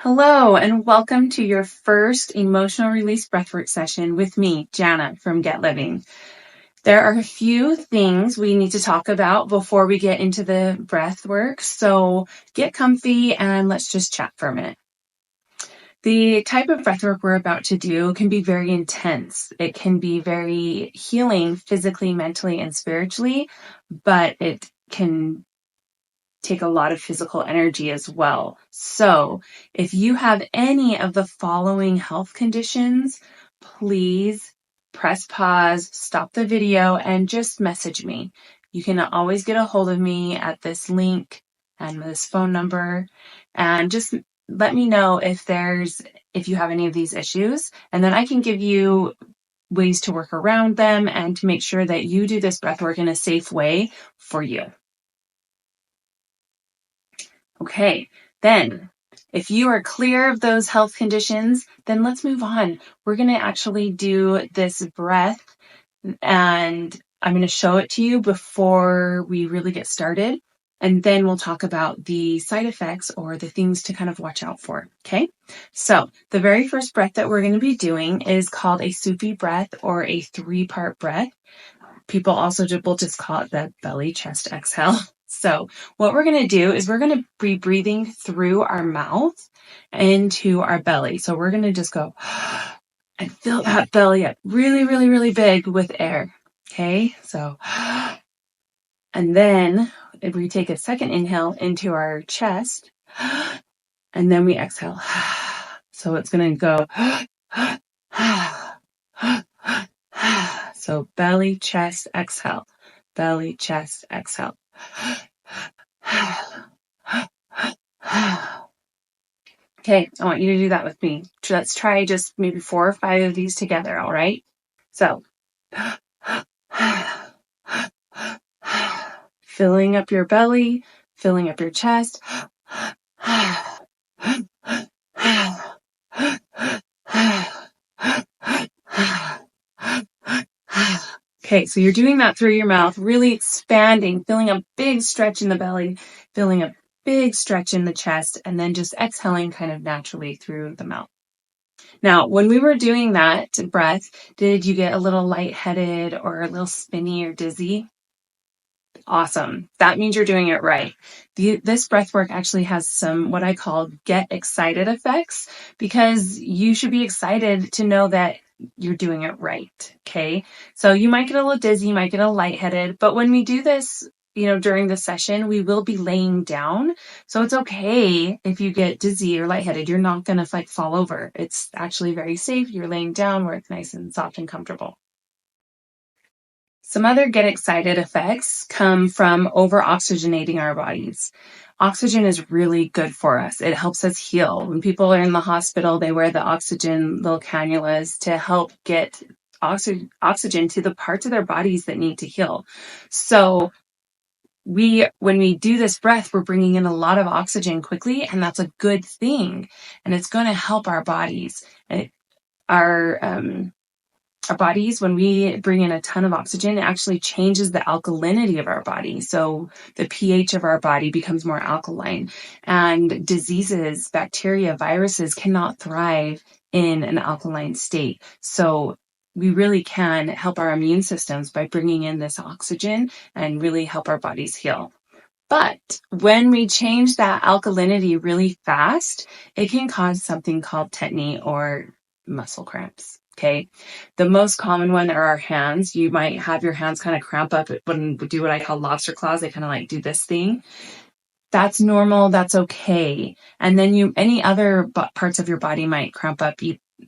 Hello, and welcome to your first emotional release breathwork session with me, Jana from Get Living. There are a few things we need to talk about before we get into the breathwork, so get comfy and let's just chat for a minute. The type of breathwork we're about to do can be very intense. It can be very healing physically, mentally, and spiritually, but it can take a lot of physical energy as well. So if you have any of the following health conditions, please press pause, stop the video, and just message me. You can always get a hold of me at this link and this phone number, and just let me know if you have any of these issues, and then I can give you ways to work around them and to make sure that you do this breath work in a safe way for you. Okay, then if you are clear of those health conditions, then let's move on. We're going to actually do this breath, and I'm going to show it to you before we really get started. And then we'll talk about the side effects or the things to kind of watch out for. Okay, so the very first breath that we're going to be doing is called a Sufi breath or a 3-part breath. People also will just call it the belly chest exhale. So what we're going to do is we're going to be breathing through our mouth into our belly. So we're going to just go and fill that belly up really, really, really big with air. Okay, so and then if we take a second inhale into our chest and then we exhale. So it's going to go so belly, chest, exhale. Belly, chest, exhale. Okay, I want you to do that with me. Let's try just maybe 4 or 5 of these together, all right? So, filling up your belly, filling up your chest. Okay, so you're doing that through your mouth, really expanding, feeling a big stretch in the belly, feeling a big stretch in the chest, and then just exhaling kind of naturally through the mouth. Now, when we were doing that breath, did you get a little lightheaded or a little spinny or dizzy? Awesome. That means you're doing it right. This breath work actually has some what I call get excited effects, because you should be excited to know that you're doing it right. Okay. So you might get a little dizzy, you might get a little lightheaded, but when we do this, during the session, we will be laying down. So it's okay if you get dizzy or lightheaded. You're not going to fall over. It's actually very safe. You're laying down where it's nice and soft and comfortable. Some other get excited effects come from over-oxygenating our bodies. Oxygen is really good for us. It helps us heal. When people are in the hospital, they wear the oxygen little cannulas to help get oxygen to the parts of their bodies that need to heal. So when we do this breath, we're bringing in a lot of oxygen quickly, and that's a good thing. And it's going to help our bodies. Our bodies, when we bring in a ton of oxygen, it actually changes the alkalinity of our body. So the pH of our body becomes more alkaline, and diseases, bacteria, viruses cannot thrive in an alkaline state. So we really can help our immune systems by bringing in this oxygen and really help our bodies heal. But when we change that alkalinity really fast, it can cause something called tetany or muscle cramps. Okay. The most common one are our hands. You might have your hands kind of cramp up when we do what I call lobster claws. They kind of do this thing. That's normal. That's okay. And then any other parts of your body might cramp up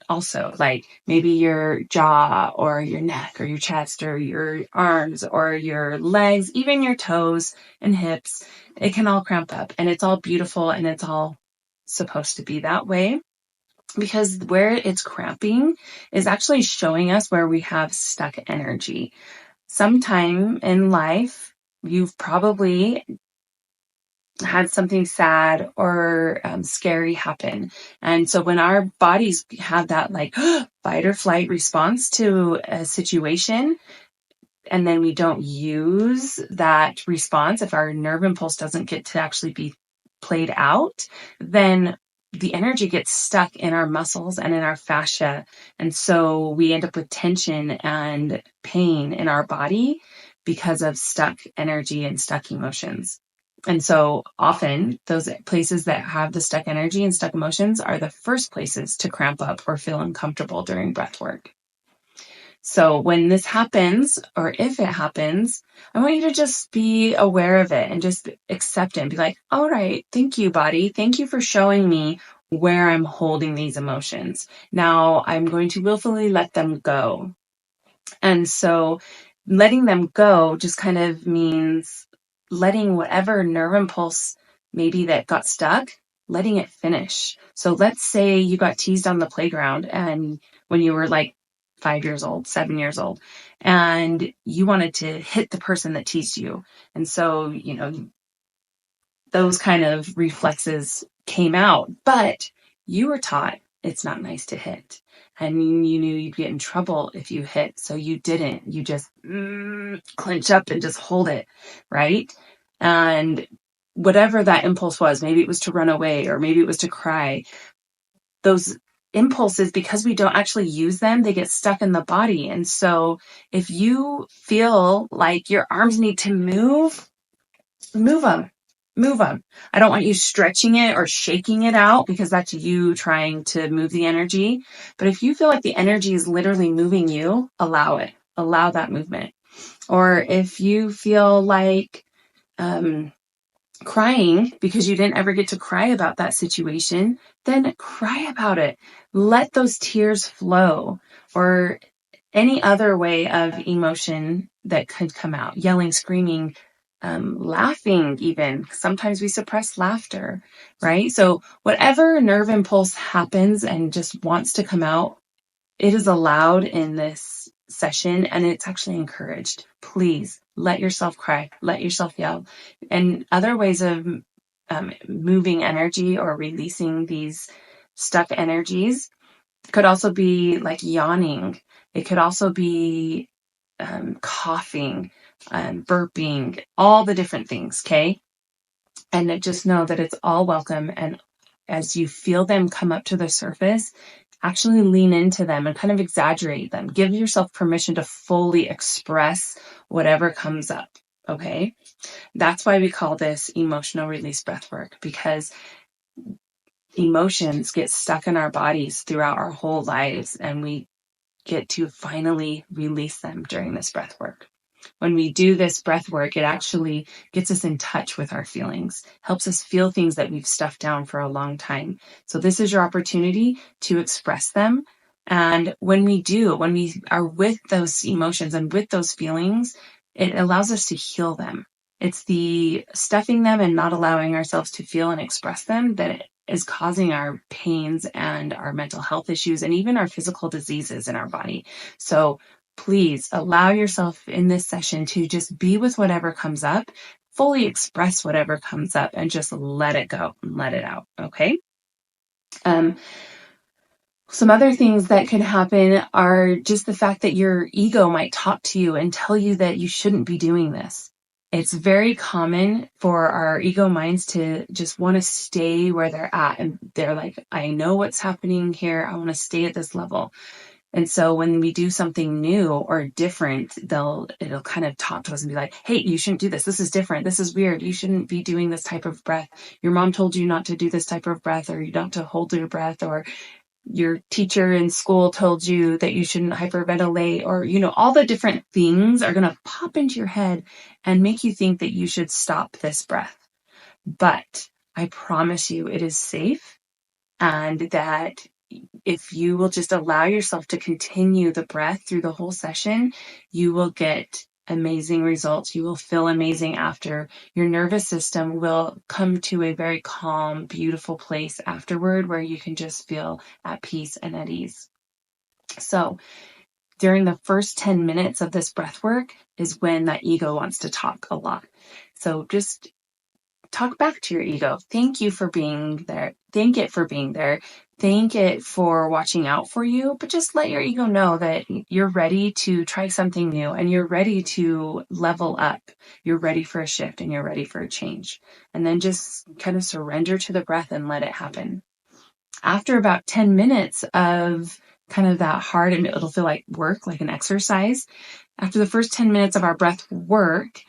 also, like maybe your jaw or your neck or your chest or your arms or your legs, even your toes and hips. It can all cramp up, and it's all beautiful, and it's all supposed to be that way. Because where it's cramping is actually showing us where we have stuck energy. Sometime in life, you've probably had something sad or scary happen. And so when our bodies have that fight or flight response to a situation, and then we don't use that response, if our nerve impulse doesn't get to actually be played out, then the energy gets stuck in our muscles and in our fascia. And so we end up with tension and pain in our body because of stuck energy and stuck emotions. And so often those places that have the stuck energy and stuck emotions are the first places to cramp up or feel uncomfortable during breath work. So when this happens, or if it happens, I want you to just be aware of it and just accept it and be like, all right, thank you, body. Thank you for showing me where I'm holding these emotions. Now I'm going to willfully let them go. And so letting them go just kind of means letting whatever nerve impulse maybe that got stuck, letting it finish. So let's say you got teased on the playground and when you were like 5 years old, 7 years old, and you wanted to hit the person that teased you. And so, those kind of reflexes came out, but you were taught it's not nice to hit. And you knew you'd get in trouble if you hit. So you didn't. You just clench up and just hold it, right? And whatever that impulse was, maybe it was to run away or maybe it was to cry. Those impulses, because we don't actually use them, they get stuck in the body. And so if you feel like your arms need to move them. Move them. I don't want you stretching it or shaking it out because that's you trying to move the energy. But if you feel like the energy is literally moving you, allow it. Allow that movement. Or if you feel like crying because you didn't ever get to cry about that situation, then cry about it. Let those tears flow. Or any other way of emotion that could come out, yelling, screaming, laughing even. Sometimes we suppress laughter, right? So whatever nerve impulse happens and just wants to come out, it is allowed in this session and it's actually encouraged. Please let yourself cry, let yourself yell. And other ways of moving energy or releasing these stuck energies could also be like yawning. It could also be coughing, burping, all the different things, okay? And just know that it's all welcome. And as you feel them come up to the surface, actually lean into them and kind of exaggerate them. Give yourself permission to fully express whatever comes up, okay? That's why we call this emotional release breathwork, because emotions get stuck in our bodies throughout our whole lives, and we get to finally release them during this breath work. When we do this breath work, it actually gets us in touch with our feelings, helps us feel things that we've stuffed down for a long time. So this is your opportunity to express them. And when we are with those emotions and with those feelings, it allows us to heal them. It's the stuffing them and not allowing ourselves to feel and express them that is causing our pains and our mental health issues and even our physical diseases in our body. So please allow yourself in this session to just be with whatever comes up, fully express whatever comes up, and just let it go and let it out, okay? Some other things that could happen are just the fact that your ego might talk to you and tell you that you shouldn't be doing this. It's very common for our ego minds to just want to stay where they're at. And they're like, I know what's happening here. I want to stay at this level. And so when we do something new or different, it'll kind of talk to us and be like, hey, you shouldn't do this. This is different. This is weird. You shouldn't be doing this type of breath. Your mom told you not to do this type of breath, or you not to hold your breath, or your teacher in school told you that you shouldn't hyperventilate, or, all the different things are going to pop into your head and make you think that you should stop this breath. But I promise you it is safe, and that if you will just allow yourself to continue the breath through the whole session, you will get amazing results. You will feel amazing after. Your nervous system will come to a very calm, beautiful place afterward where you can just feel at peace and at ease. So during the first 10 minutes of this breath work is when that ego wants to talk a lot. So just talk back to your ego. Thank you for being there. Thank it for being there. Thank it for watching out for you, but just let your ego know that you're ready to try something new and you're ready to level up. You're ready for a shift and you're ready for a change. And then just kind of surrender to the breath and let it happen. After about 10 minutes of kind of that hard, and it'll feel like work, like an exercise. After the first 10 minutes of our breath work,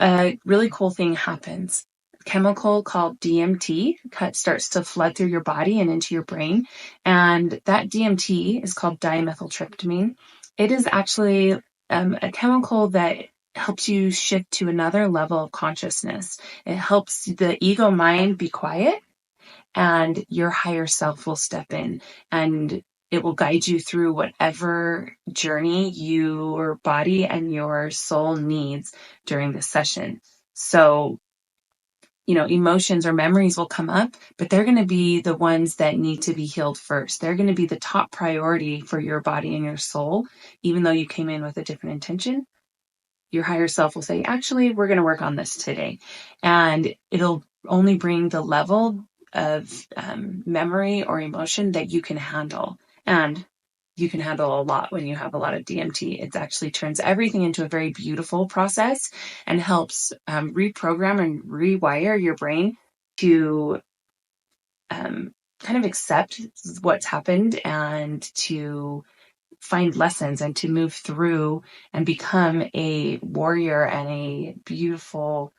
a really cool thing happens. A chemical called DMT starts to flood through your body and into your brain. And that DMT is called dimethyltryptamine. It is actually a chemical that helps you shift to another level of consciousness. It helps the ego mind be quiet, and your higher self will step in, and it will guide you through whatever journey your body and your soul needs during this session. So, emotions or memories will come up, but they're going to be the ones that need to be healed first. They're going to be the top priority for your body and your soul, even though you came in with a different intention. Your higher self will say, actually, we're going to work on this today. And it'll only bring the level of memory or emotion that you can handle. And you can handle a lot when you have a lot of DMT. It actually turns everything into a very beautiful process and helps reprogram and rewire your brain to kind of accept what's happened and to find lessons and to move through and become a warrior and a beautiful,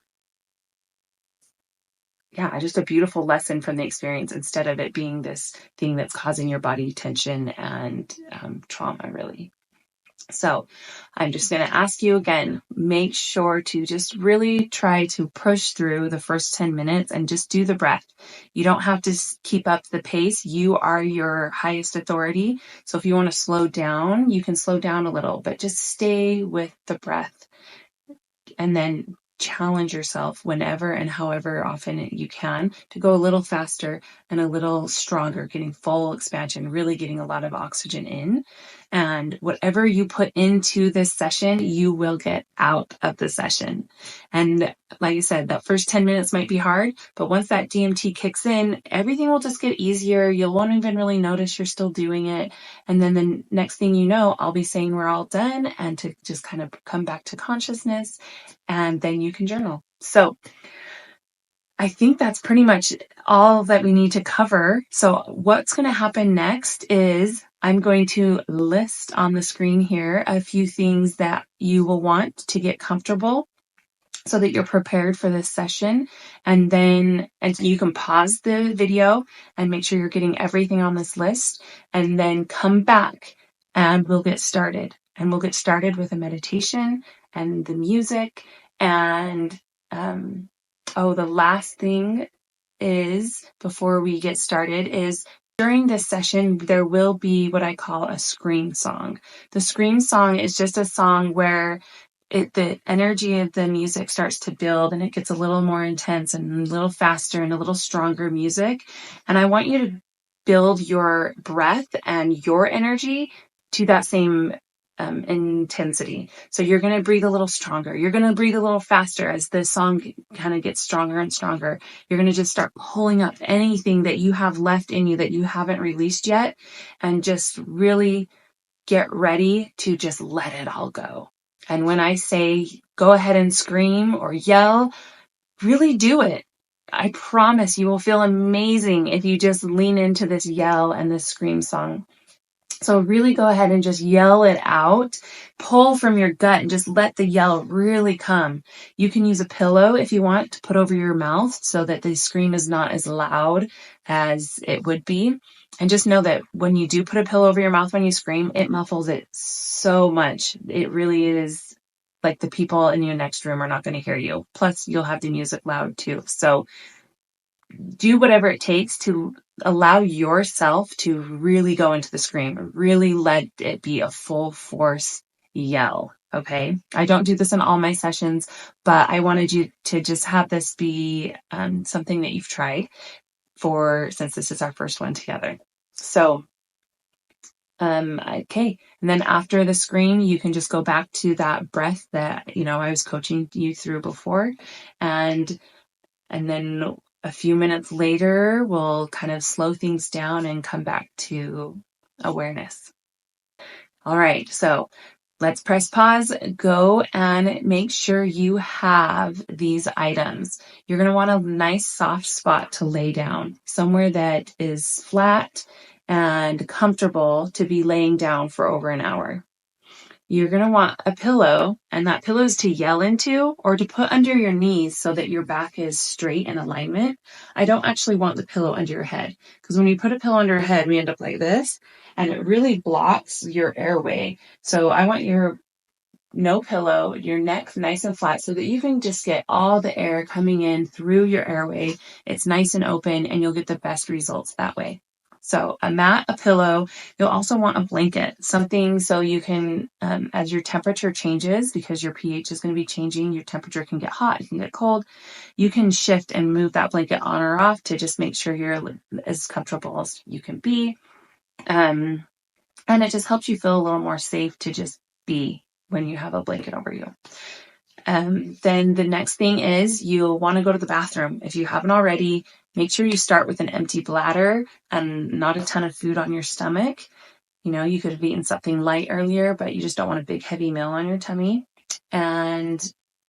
just a beautiful lesson from the experience, instead of it being this thing that's causing your body tension and trauma, really. So I'm just going to ask you again, make sure to just really try to push through the first 10 minutes and just do the breath. You don't have to keep up the pace. You are your highest authority. So if you want to slow down, you can slow down a little, but just stay with the breath, and then challenge yourself whenever and however often you can to go a little faster and a little stronger, getting full expansion, really getting a lot of oxygen in. And whatever you put into this session, you will get out of the session. And like I said, that first 10 minutes might be hard, but once that DMT kicks in, everything will just get easier. You won't even really notice you're still doing it. And then the next thing you know, I'll be saying we're all done, and to just kind of come back to consciousness, and then you can journal. So I think that's pretty much all that we need to cover. So what's going to happen next is I'm going to list on the screen here a few things that you will want to get comfortable so that you're prepared for this session. And you can pause the video and make sure you're getting everything on this list, and then come back and we'll get started. And we'll get started with a meditation and the music. And the last thing is, before we get started, is during this session, there will be what I call a scream song. The scream song is just a song where the energy of the music starts to build, and it gets a little more intense and a little faster and a little stronger music. And I want you to build your breath and your energy to that same intensity. So you're going to breathe a little stronger. You're going to breathe a little faster as the song kind of gets stronger and stronger. You're going to just start pulling up anything that you have left in you that you haven't released yet, and just really get ready to just let it all go. And when I say go ahead and scream or yell, really do it. I promise you will feel amazing if you just lean into this yell and this scream song. So really go ahead and just yell it out. Pull from your gut and just let the yell really come. You can use a pillow if you want to put over your mouth so that the scream is not as loud as it would be. And just know that when you do put a pillow over your mouth when you scream, it muffles it so much. It really is like the people in your next room are not going to hear you. Plus, you'll have the music loud too. So do whatever it takes to allow yourself to really go into the scream, really let it be a full force yell. Okay. I don't do this in all my sessions, but I wanted you to just have this be something that you've tried since this is our first one together. So, okay. And then after the scream, you can just go back to that breath that, I was coaching you through before. And then a few minutes later, we'll kind of slow things down and come back to awareness. All right. So let's press pause. Go and make sure you have these items. You're going to want a nice soft spot to lay down, somewhere that is flat and comfortable to be laying down for over an hour. You're going to want a pillow, and that pillow is to yell into or to put under your knees so that your back is straight in alignment. I don't actually want the pillow under your head, because when you put a pillow under your head, we end up like this, and it really blocks your airway. So I want your no pillow, your neck nice and flat so that you can just get all the air coming in through your airway. It's nice and open, and you'll get the best results that way. So a mat, a pillow. You'll also want a blanket, something so you can, as your temperature changes, because your pH is going to be changing, your temperature can get hot, it can get cold. You can shift and move that blanket on or off to just make sure you're as comfortable as you can be. And it just helps you feel a little more safe to just be when you have a blanket over you. Then the next thing is you'll want to go to the bathroom. If you haven't already, make sure you start with an empty bladder and not a ton of food on your stomach. You know, you could have eaten something light earlier, but you just don't want a big heavy meal on your tummy. And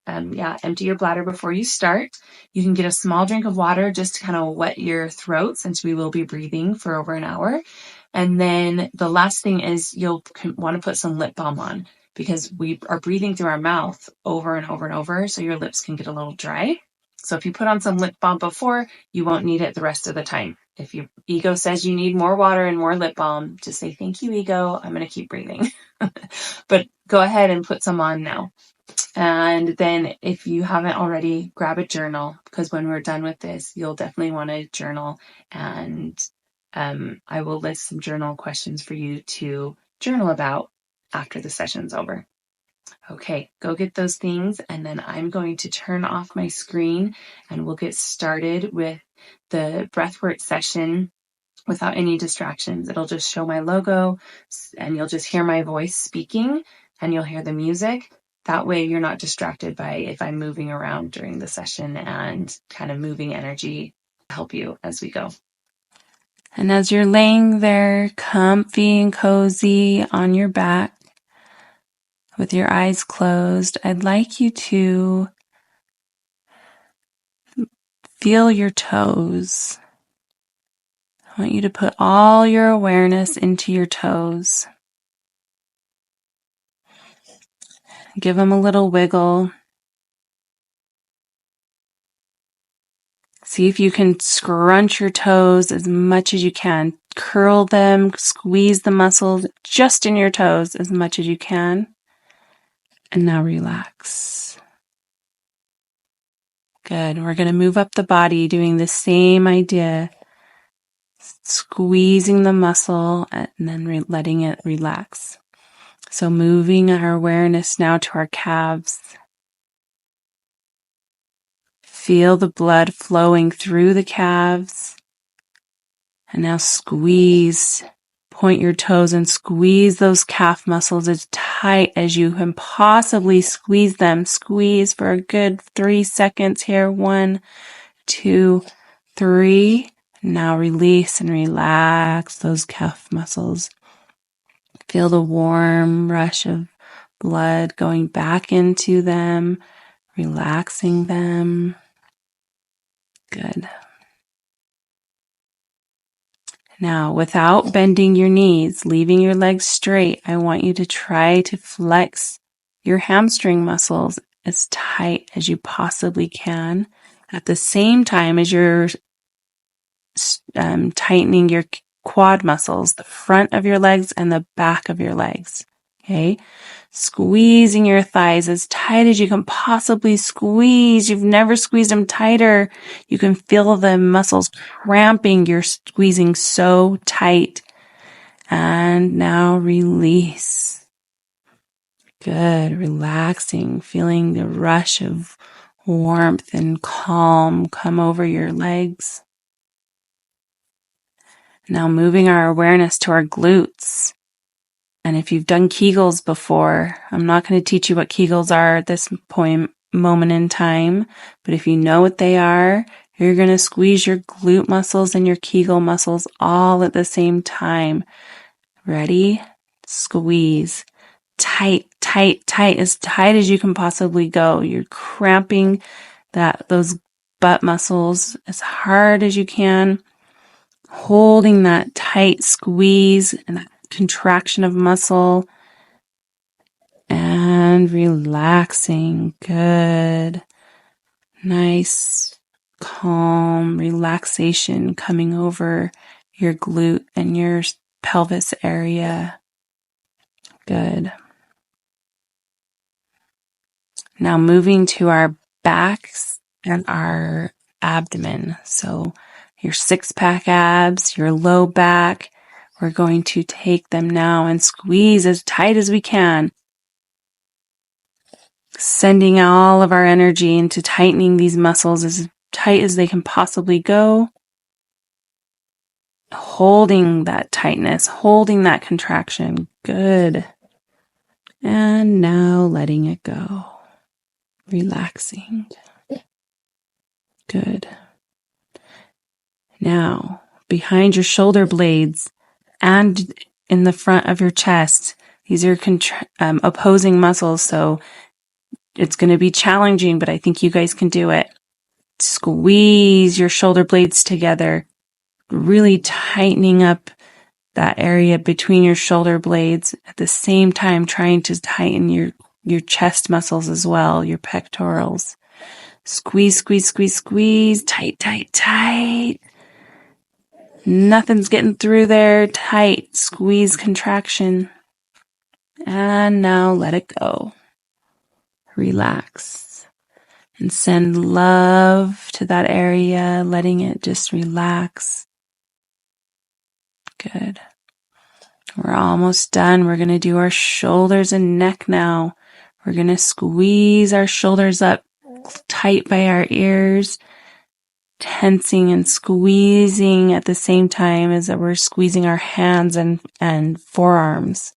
empty your bladder before you start. You can get a small drink of water just to kind of wet your throat, since we will be breathing for over an hour. And then the last thing is you'll want to put some lip balm on, because we are breathing through our mouth over and over and over, so your lips can get a little dry. So if you put on some lip balm before, you won't need it the rest of the time. If your ego says you need more water and more lip balm, just say, thank you, ego. I'm going to keep breathing. But go ahead and put some on now. And then if you haven't already, grab a journal, because when we're done with this, you'll definitely want to journal. And I will list some journal questions for you to journal about after the session's over. Okay, go get those things, and then I'm going to turn off my screen and we'll get started with the breathwork session without any distractions. It'll just show my logo, and you'll just hear my voice speaking, and you'll hear the music. That way you're not distracted by if I'm moving around during the session, and kind of moving energy to help you as we go. And as you're laying there comfy and cozy on your back with your eyes closed, I'd like you to feel your toes. I want you to put all your awareness into your toes. Give them a little wiggle. See if you can scrunch your toes as much as you can. Curl them, squeeze the muscles just in your toes as much as you can. And now relax. Good. We're going to move up the body doing the same idea. Squeezing the muscle and then letting it relax. So moving our awareness now to our calves. Feel the blood flowing through the calves. And now squeeze. Point your toes and squeeze those calf muscles as tight as you can possibly squeeze them. Squeeze for a good 3 seconds here. 1, 2, 3. Now release and relax those calf muscles. Feel the warm rush of blood going back into them, relaxing them. Good. Now, without bending your knees, leaving your legs straight, I want you to try to flex your hamstring muscles as tight as you possibly can at the same time as you're tightening your quad muscles, the front of your legs and the back of your legs. Okay? Squeezing your thighs as tight as you can possibly squeeze. You've never squeezed them tighter. You can feel the muscles cramping. You're squeezing so tight. And now release. Good. Relaxing. Feeling the rush of warmth and calm come over your legs. Now moving our awareness to our glutes. And if you've done Kegels before, I'm not going to teach you what Kegels are at this moment in time, but if you know what they are, you're going to squeeze your glute muscles and your Kegel muscles all at the same time. Ready? Squeeze. Tight tight, as tight as you can possibly go. You're cramping those butt muscles as hard as you can, holding that tight squeeze and that contraction of muscle and relaxing. Good. Nice, calm relaxation coming over your glute and your pelvis area. Good. Now moving to our backs and our abdomen. So your 6-pack abs, your low back, we're going to take them now and squeeze as tight as we can, sending all of our energy into tightening these muscles as tight as they can possibly go, holding that tightness, holding that contraction. Good. And now letting it go, relaxing. Good. Now, behind your shoulder blades and in the front of your chest, these are opposing muscles, so it's going to be challenging, but I think you guys can do it. Squeeze your shoulder blades together, really tightening up that area between your shoulder blades, at the same time trying to tighten your chest muscles as well, your pectorals. Squeeze, squeeze, squeeze, squeeze, tight, tight, tight. Nothing's getting through there. Tight, squeeze, contraction. And now let it go. Relax. And send love to that area, letting it just relax. Good. We're almost done. We're going to do our shoulders and neck now. We're going to squeeze our shoulders up tight by our ears, tensing and squeezing at the same time as that we're squeezing our hands and forearms.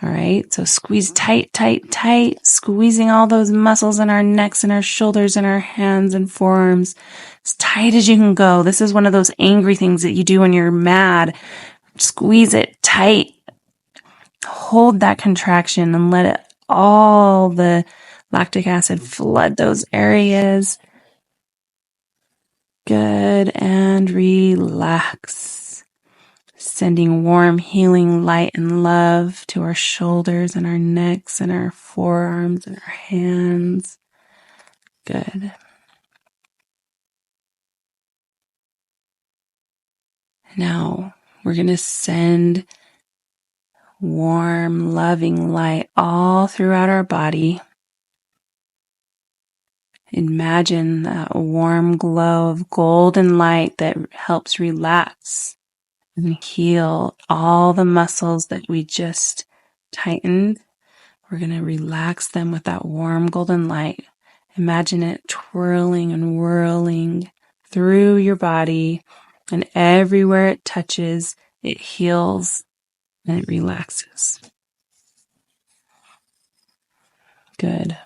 All right, so squeeze tight, tight, tight, squeezing all those muscles in our necks and our shoulders and our hands and forearms as tight as you can go. This is one of those angry things that you do when you're mad. Squeeze it tight. Hold that contraction and let all the lactic acid flood those areas. Good. And relax. Sending warm, healing light and love to our shoulders and our necks and our forearms and our hands. Good. Now we're going to send warm, loving light all throughout our body. Imagine that warm glow of golden light that helps relax and heal all the muscles that we just tightened. We're going to relax them with that warm golden light. Imagine it twirling and whirling through your body, and everywhere it touches, it heals and it relaxes. Good.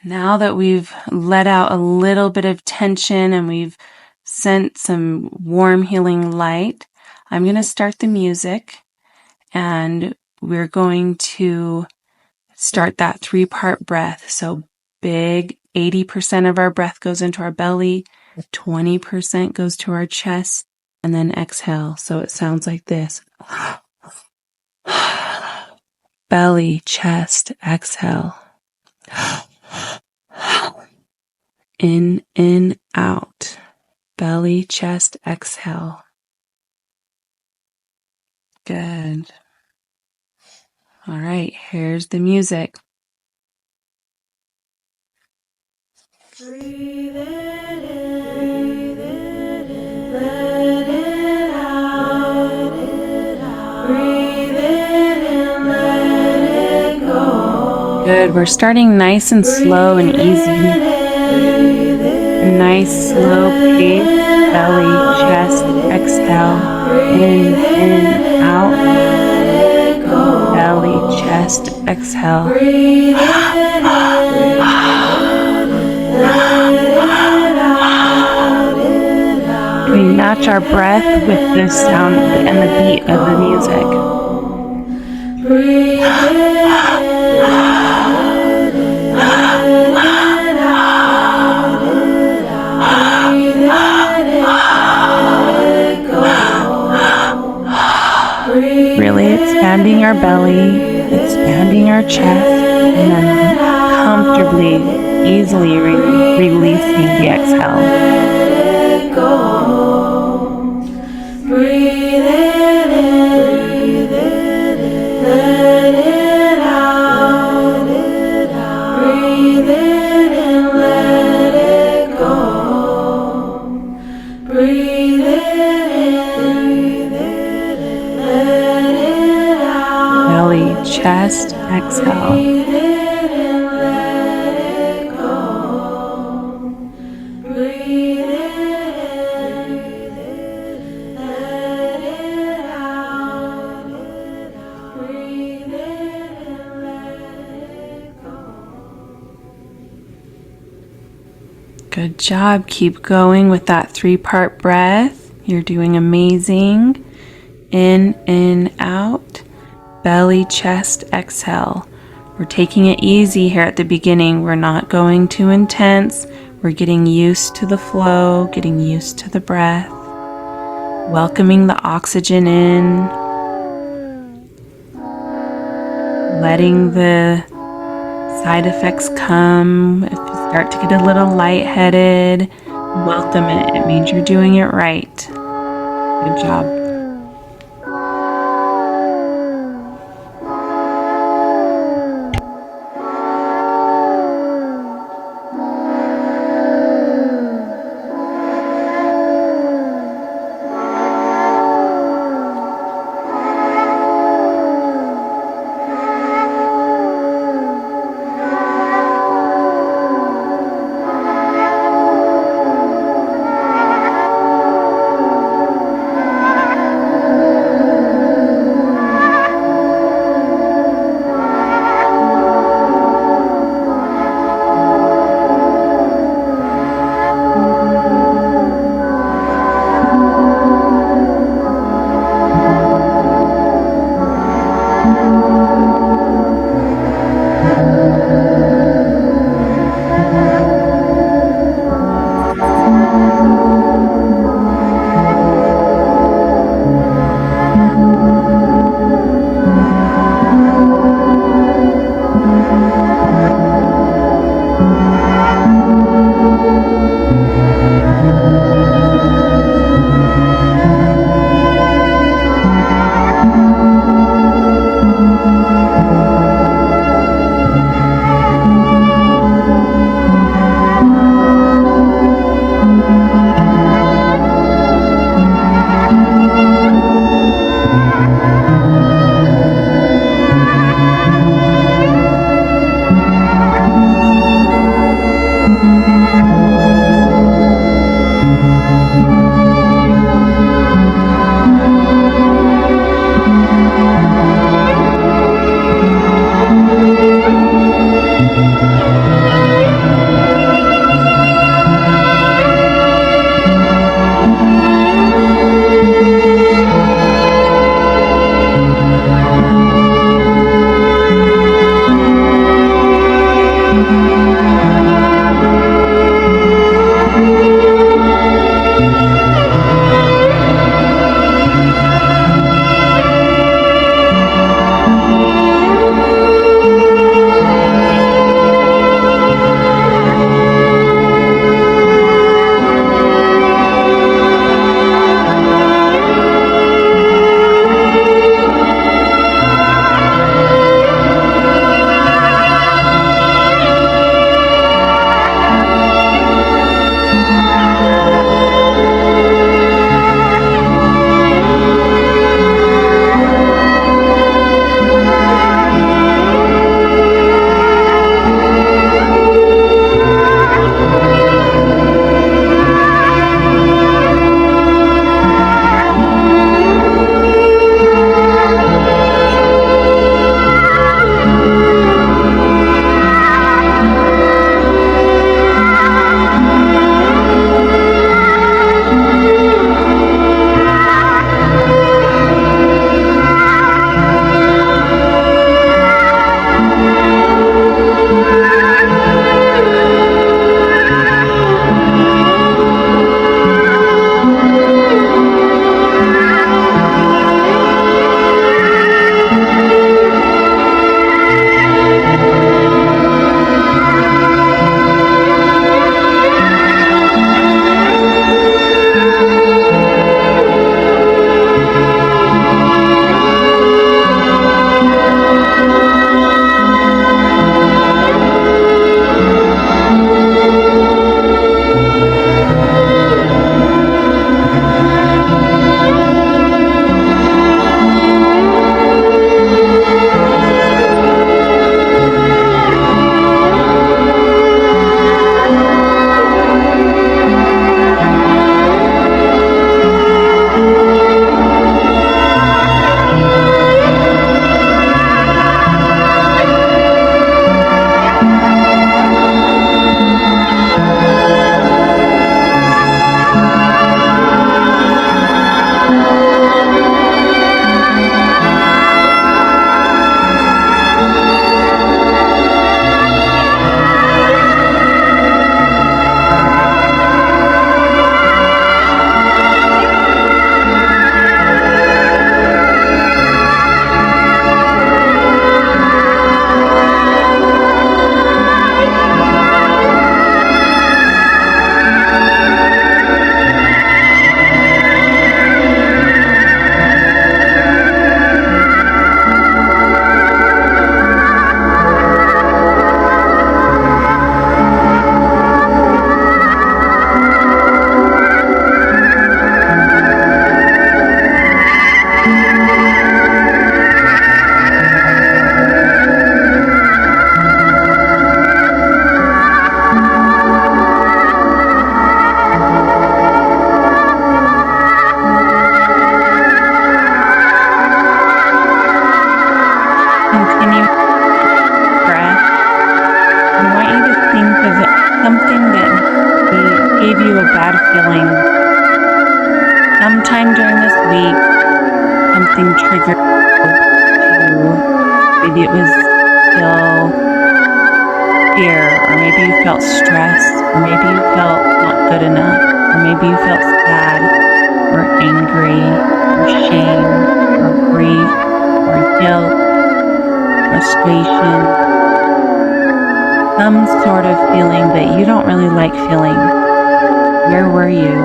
Now that we've let out a little bit of tension and we've sent some warm healing light, I'm going to start the music, and we're going to start that 3-part breath. So big, 80% of our breath goes into our belly, 20% goes to our chest, and then exhale. So it sounds like this. Belly, chest, exhale. In, out. Belly, chest, exhale. Good. All right, here's the music. Breathe it in, let it out, breathe it in, let it go. Good, we're starting nice and slow and easy. A nice slow pace, belly, chest, exhale, in, out, belly, chest, exhale. We match our breath with the sound and the beat of the music. Breathe in, let it out, breathe in and let it go. Really expanding our belly, expanding our chest, and then comfortably, easily releasing the exhale. Let it go. Breathe in, breathe in, let it out, breathe in and let it go. Breathe in, let it out. Belly, chest, exhale. Good job. Keep going with that 3-part breath. You're doing amazing. In, out. Belly, chest, exhale. We're taking it easy here at the beginning. We're not going too intense. We're getting used to the flow, getting used to the breath. Welcoming the oxygen in. Letting the side effects come. If you start to get a little lightheaded, welcome it. It means you're doing it right. Good job. bad feeling. Sometime during this week, something triggered you. Maybe it was feel fear, or maybe you felt stress, or maybe you felt not good enough, or maybe you felt sad, or angry, or shame, or grief, or guilt, frustration, some sort of feeling that you don't really like feeling. Where were you?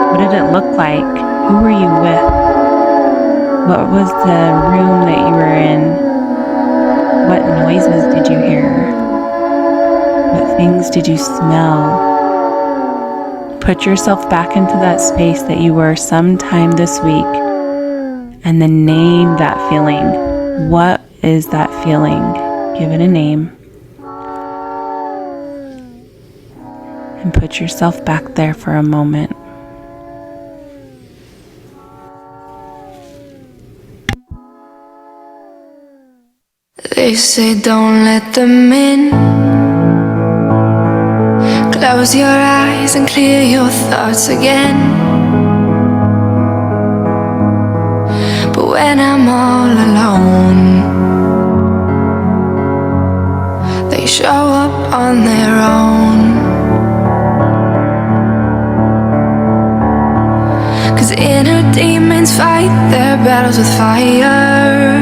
What did it look like? Who were you with? What was the room that you were in? What noises did you hear? What things did you smell? Put yourself back into that space that you were sometime this week, and then name that feeling. What is that feeling? Give it a name. And put yourself back there for a moment. They say don't let them in. Close your eyes and clear your thoughts again. But when I'm all alone, they show up on their own. 'Cause inner demons fight their battles with fire.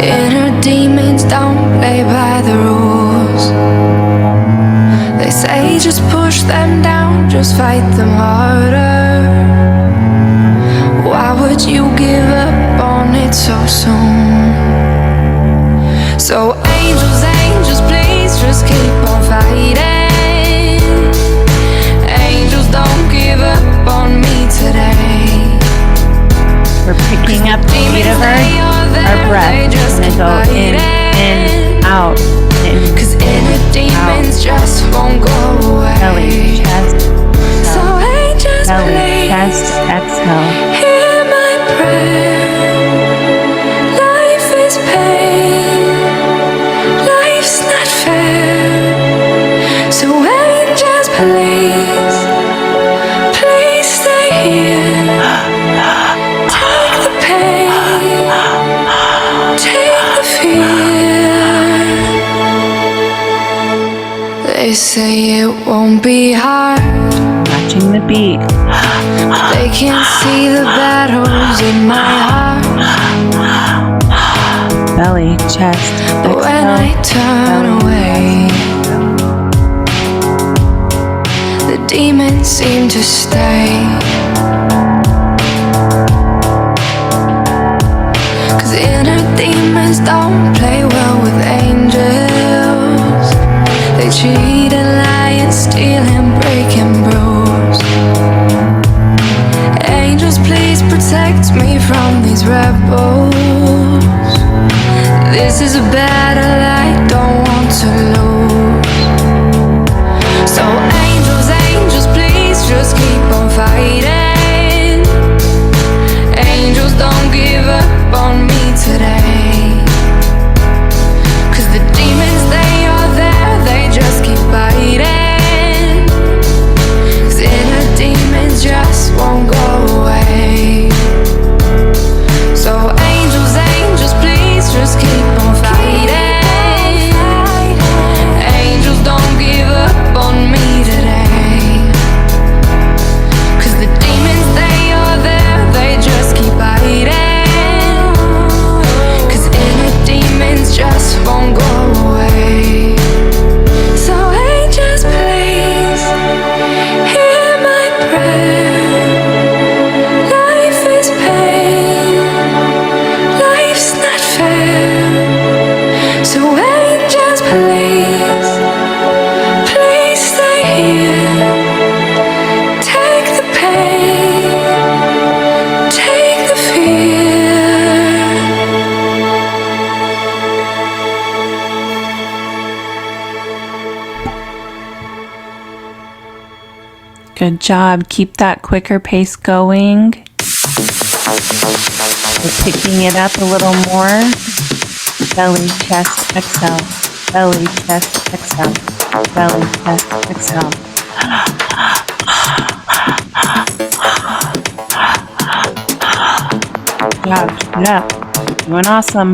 Inner demons don't play by the rules. They say just push them down, just fight them harder. Why would you give up on it so soon? So angels, angels, please just keep on fighting. Angels, don't give up on me today. We're picking up the beat of our breath. We're gonna go in, out, in, 'cause inner demons just won't go away. belly, chest, So angels, belly, please chest, exhale. hear my prayer. Life is pain, life's not fair. So angels, please, please stay here. Take the pain, take the fear. They say it won't be hard. Matching the beat. They can't see the battles in my heart. Belly, chest, But when I turn away, the demons seem to stay. 'Cause inner demons don't play well with angels. They cheat and lie and steal and break and bruise. Angels, please protect me from these rebels. This is a battle I don't want to lose. So angels, angels, please just keep on fighting. Angels, don't give up on me today. 'Cause the demons, they are there, they just keep fighting. 'Cause inner demons just won't go away. So angels, angels, please just keep on fighting. Angels, don't give up on me today. 'Cause the demons, they are there, they just keep fighting. 'Cause inner demons just won't go away. So angels, please hear my prayer. Life is pain, life's not fair. So angels, please, please stay here. Take the pain, take the fear. Good job. Keep that quicker pace going. We're picking it up a little more. Belly, chest, exhale. Belly, chest, exhale. Belly, chest, exhale. job. Keep it up. Doing awesome.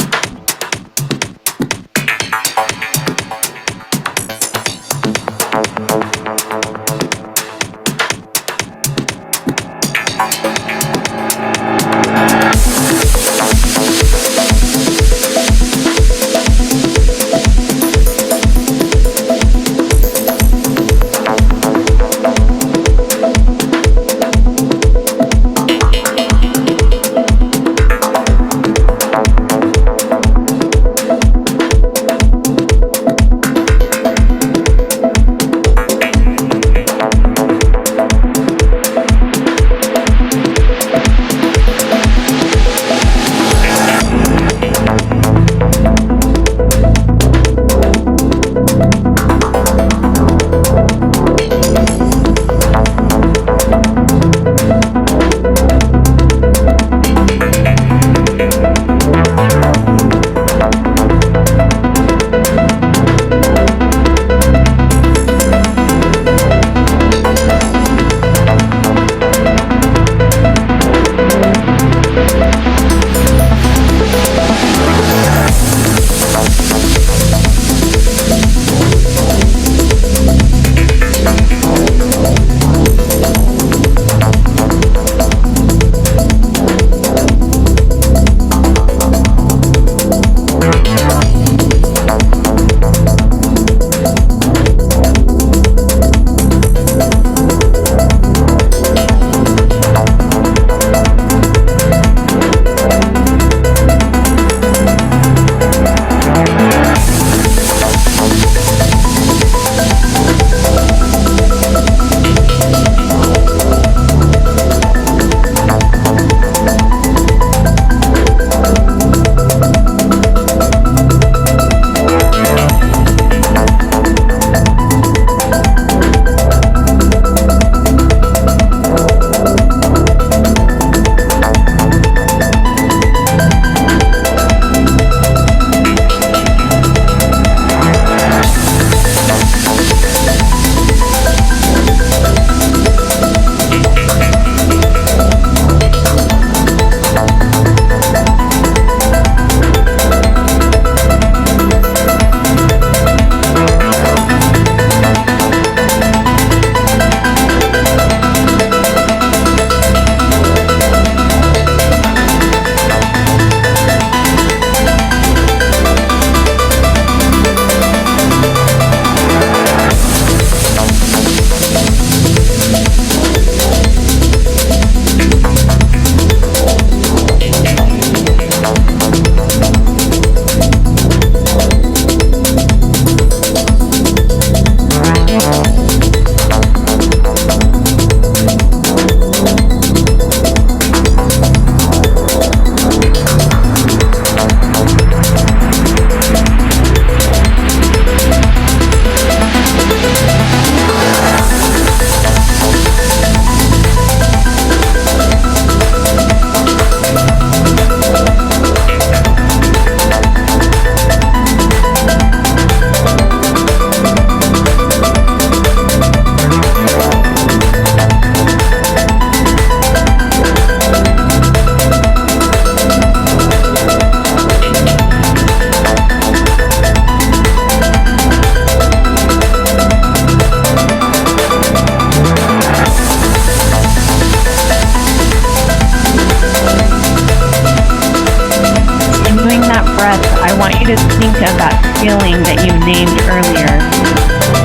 you to think of that feeling that you named earlier,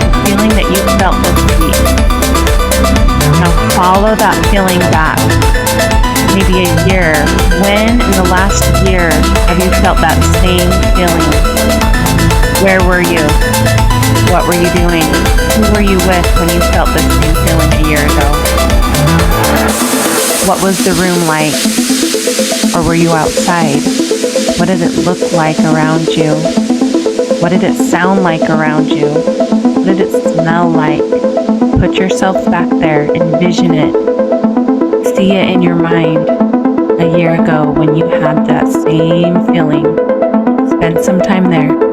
the feeling that you felt this week. Now follow that feeling back, maybe a year. When in the last year have you felt that same feeling? Where were you? What were you doing? Who were you with when you felt the same feeling a year ago? What was the room like? Or were you outside? What did it look like around you? What did it sound like around you? What did it smell like? Put yourself back there, envision it. See it in your mind a year ago when you had that same feeling. Spend some time there.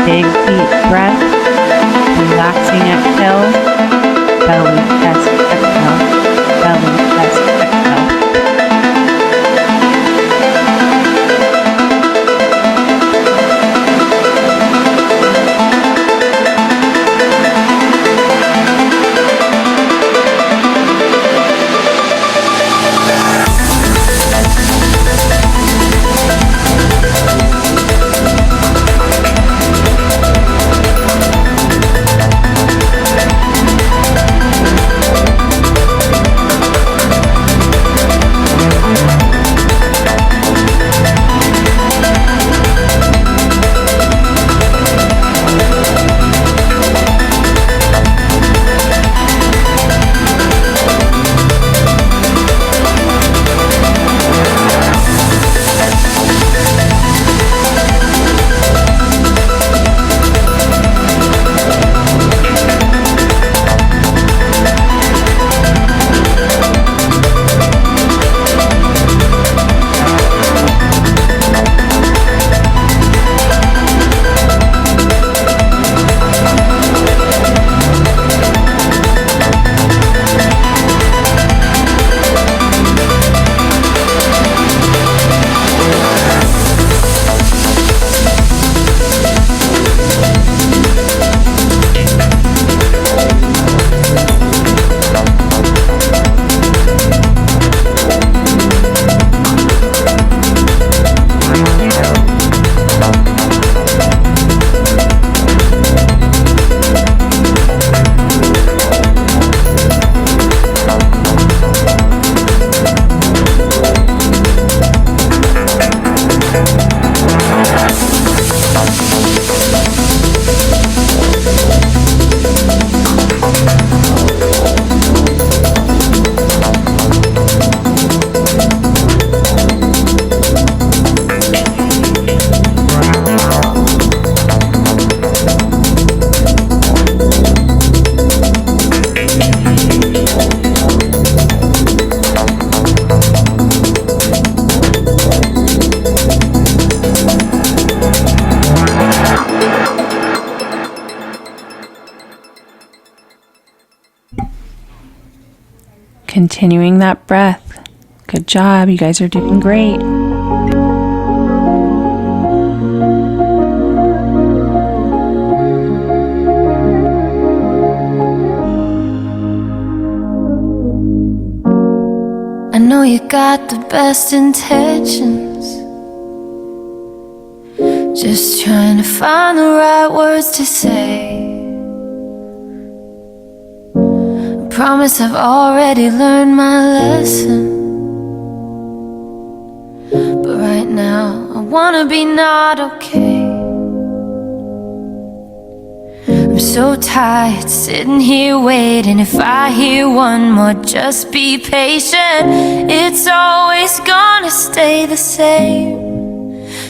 Big deep breath, relaxing exhale, belly, chest, exhale, belly, chest, exhale. Continuing that breath. Good job. You guys are doing great. I know you got the best intentions, just trying to find the right words to say. Promise I've already learned my lesson, but right now I wanna be not okay. I'm so tired sitting here waiting. If I hear one more, just be patient. It's always gonna stay the same.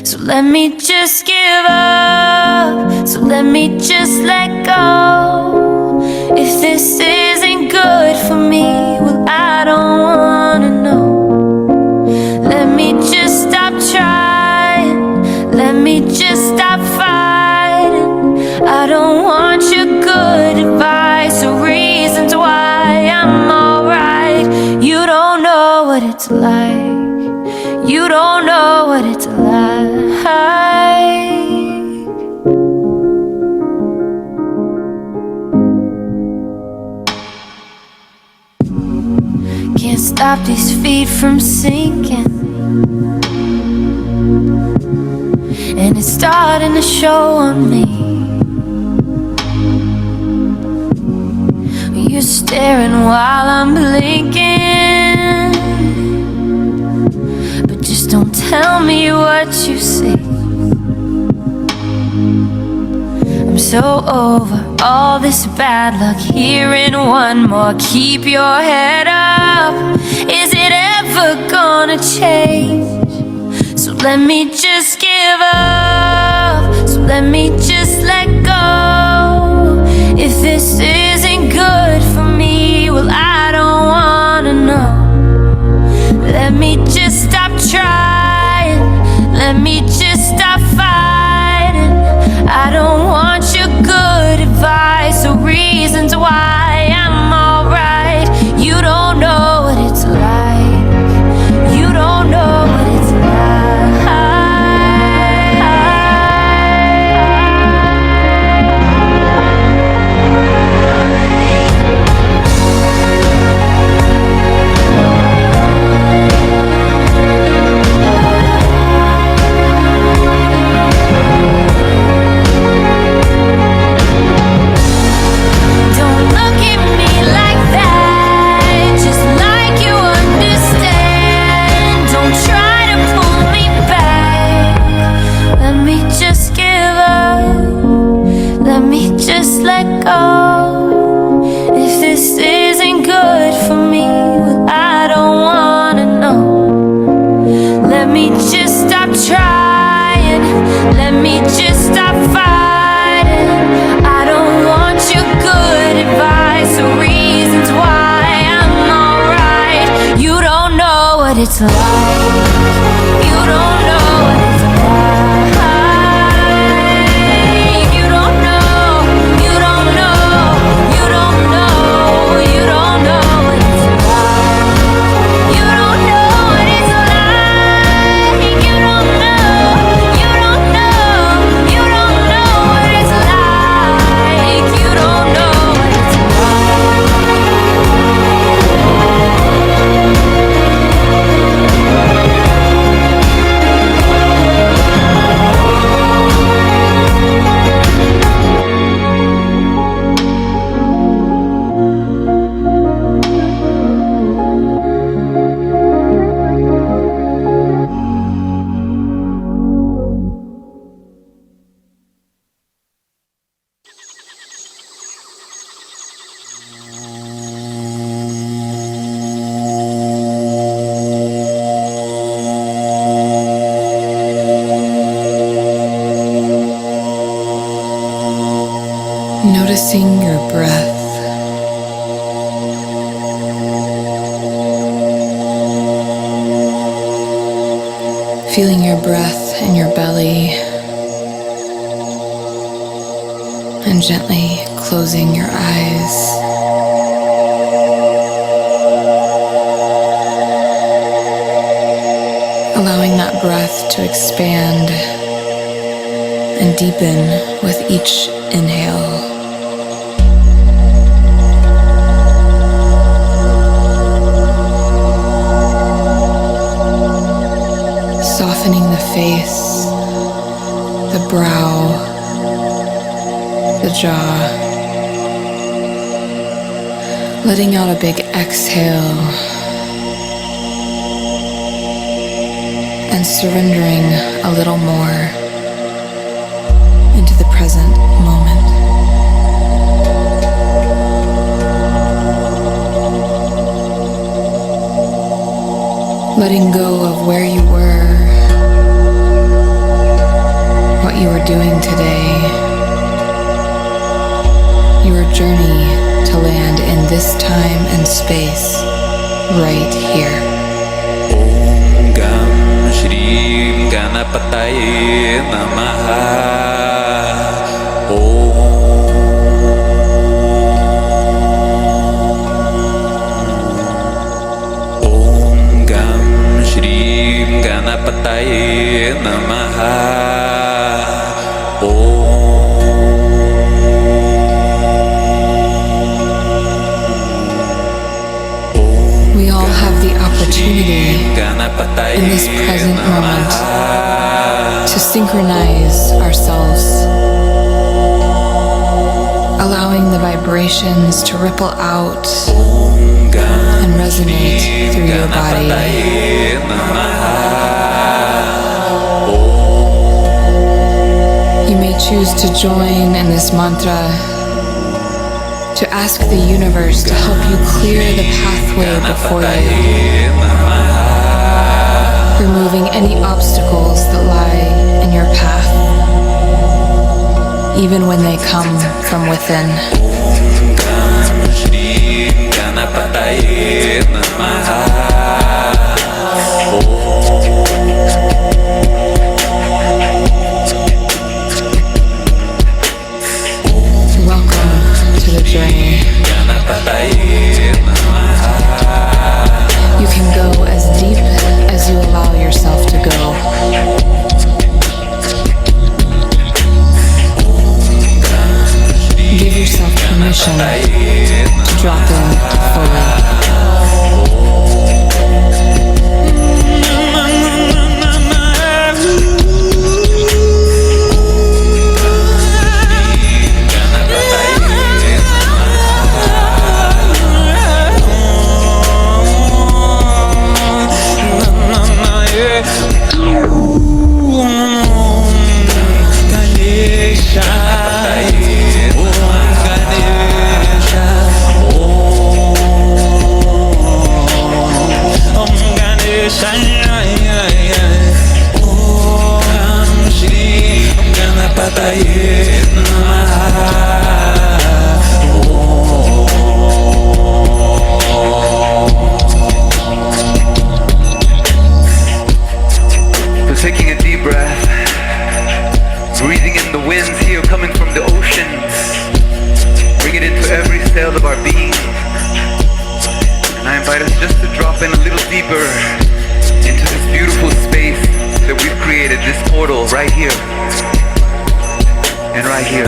So let me just give up, so let me just let go. If this isn't good for me, well, I don't wanna know. Let me just stop trying, let me just stop fighting. I don't want your good advice or reasons why I'm alright. You don't know what it's like, you don't know what it's like. Can't stop these feet from sinking, and it's starting to show on me. You're staring while I'm blinking, but just don't tell me what you see. I'm so over all this bad luck. Hearing one more, keep your head up. Is it ever gonna change? So let me just give up, so let me just let go. If this isn't good for me, well, I don't wanna know. Let me just stop trying, let me just stop fighting. I don't what it's like. You don't know what it's like. You don't know, you don't know, you don't know, you don't know what it's like. You don't know what it's like. You don't know, you don't know, you don't know what it's like. You don't know what it's noticing your breath. Feeling your breath in your belly and gently closing your eyes. Allowing that breath to expand and deepen with each inhale. Softening the face, the brow, the jaw. Letting out a big exhale and surrendering a little more into the present moment. Letting go of where you were, what you are doing today, your journey to land in this time and space right here. Om Gam Shri Ganapataye Namaha. Om Gam Shri Ganapataye Namaha. We all have the opportunity in this present moment to synchronize ourselves, allowing the vibrations to ripple out and resonate through your body. You may choose to join in this mantra, to ask the universe to help you clear the pathway before you, removing any obstacles that lie in your path, even when they come from within. Welcome to the journey. You can go as deep as you allow yourself to go. Give yourself permission to drop in fully. deeper into this beautiful space that we've created, this portal right here and right here.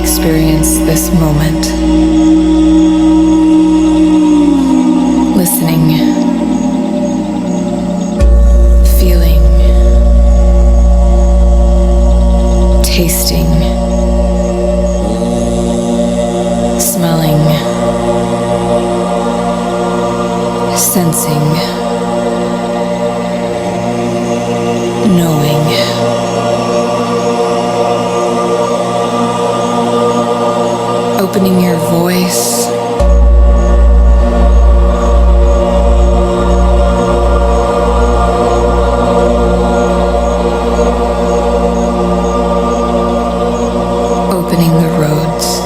Experience this moment. Listening, feeling, tasting, smelling, sensing, knowing. Opening your voice, opening the roads.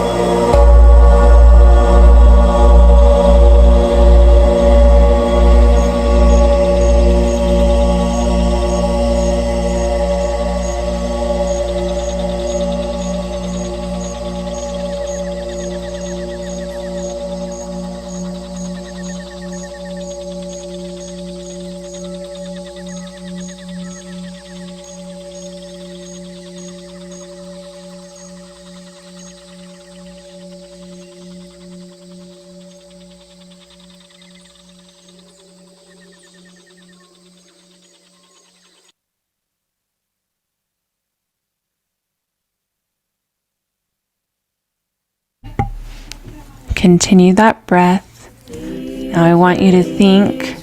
Continue that breath. Now I want you to think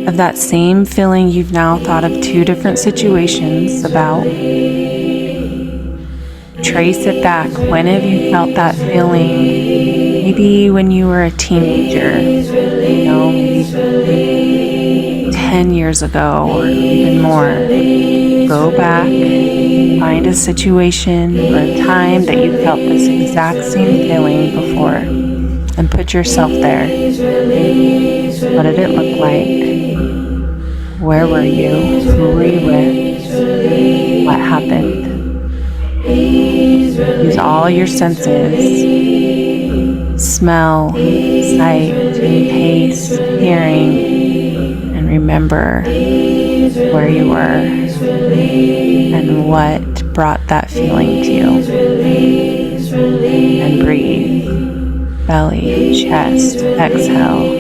of that same feeling you've now thought of two different situations about. Trace it back. When have you felt that feeling? Maybe when you were a teenager, maybe 10 years ago or even more. Go back, find a situation or a time that you felt this exact same feeling before and put yourself there. What did it look like? Where were you? Who were you with? What happened? Use all your senses. Smell, sight, taste, hearing, and remember where you were and what brought that feeling to you. And breathe. Belly, chest, exhale.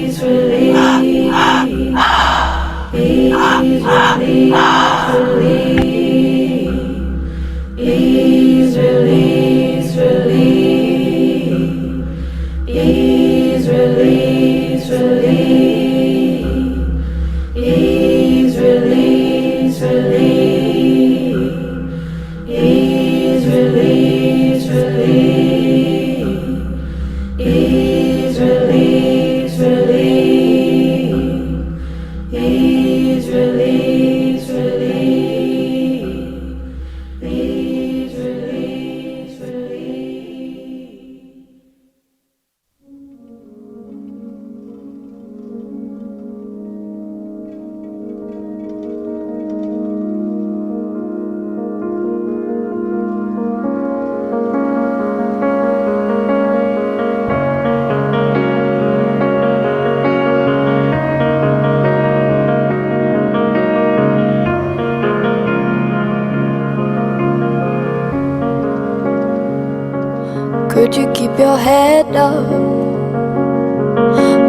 Could you keep your head up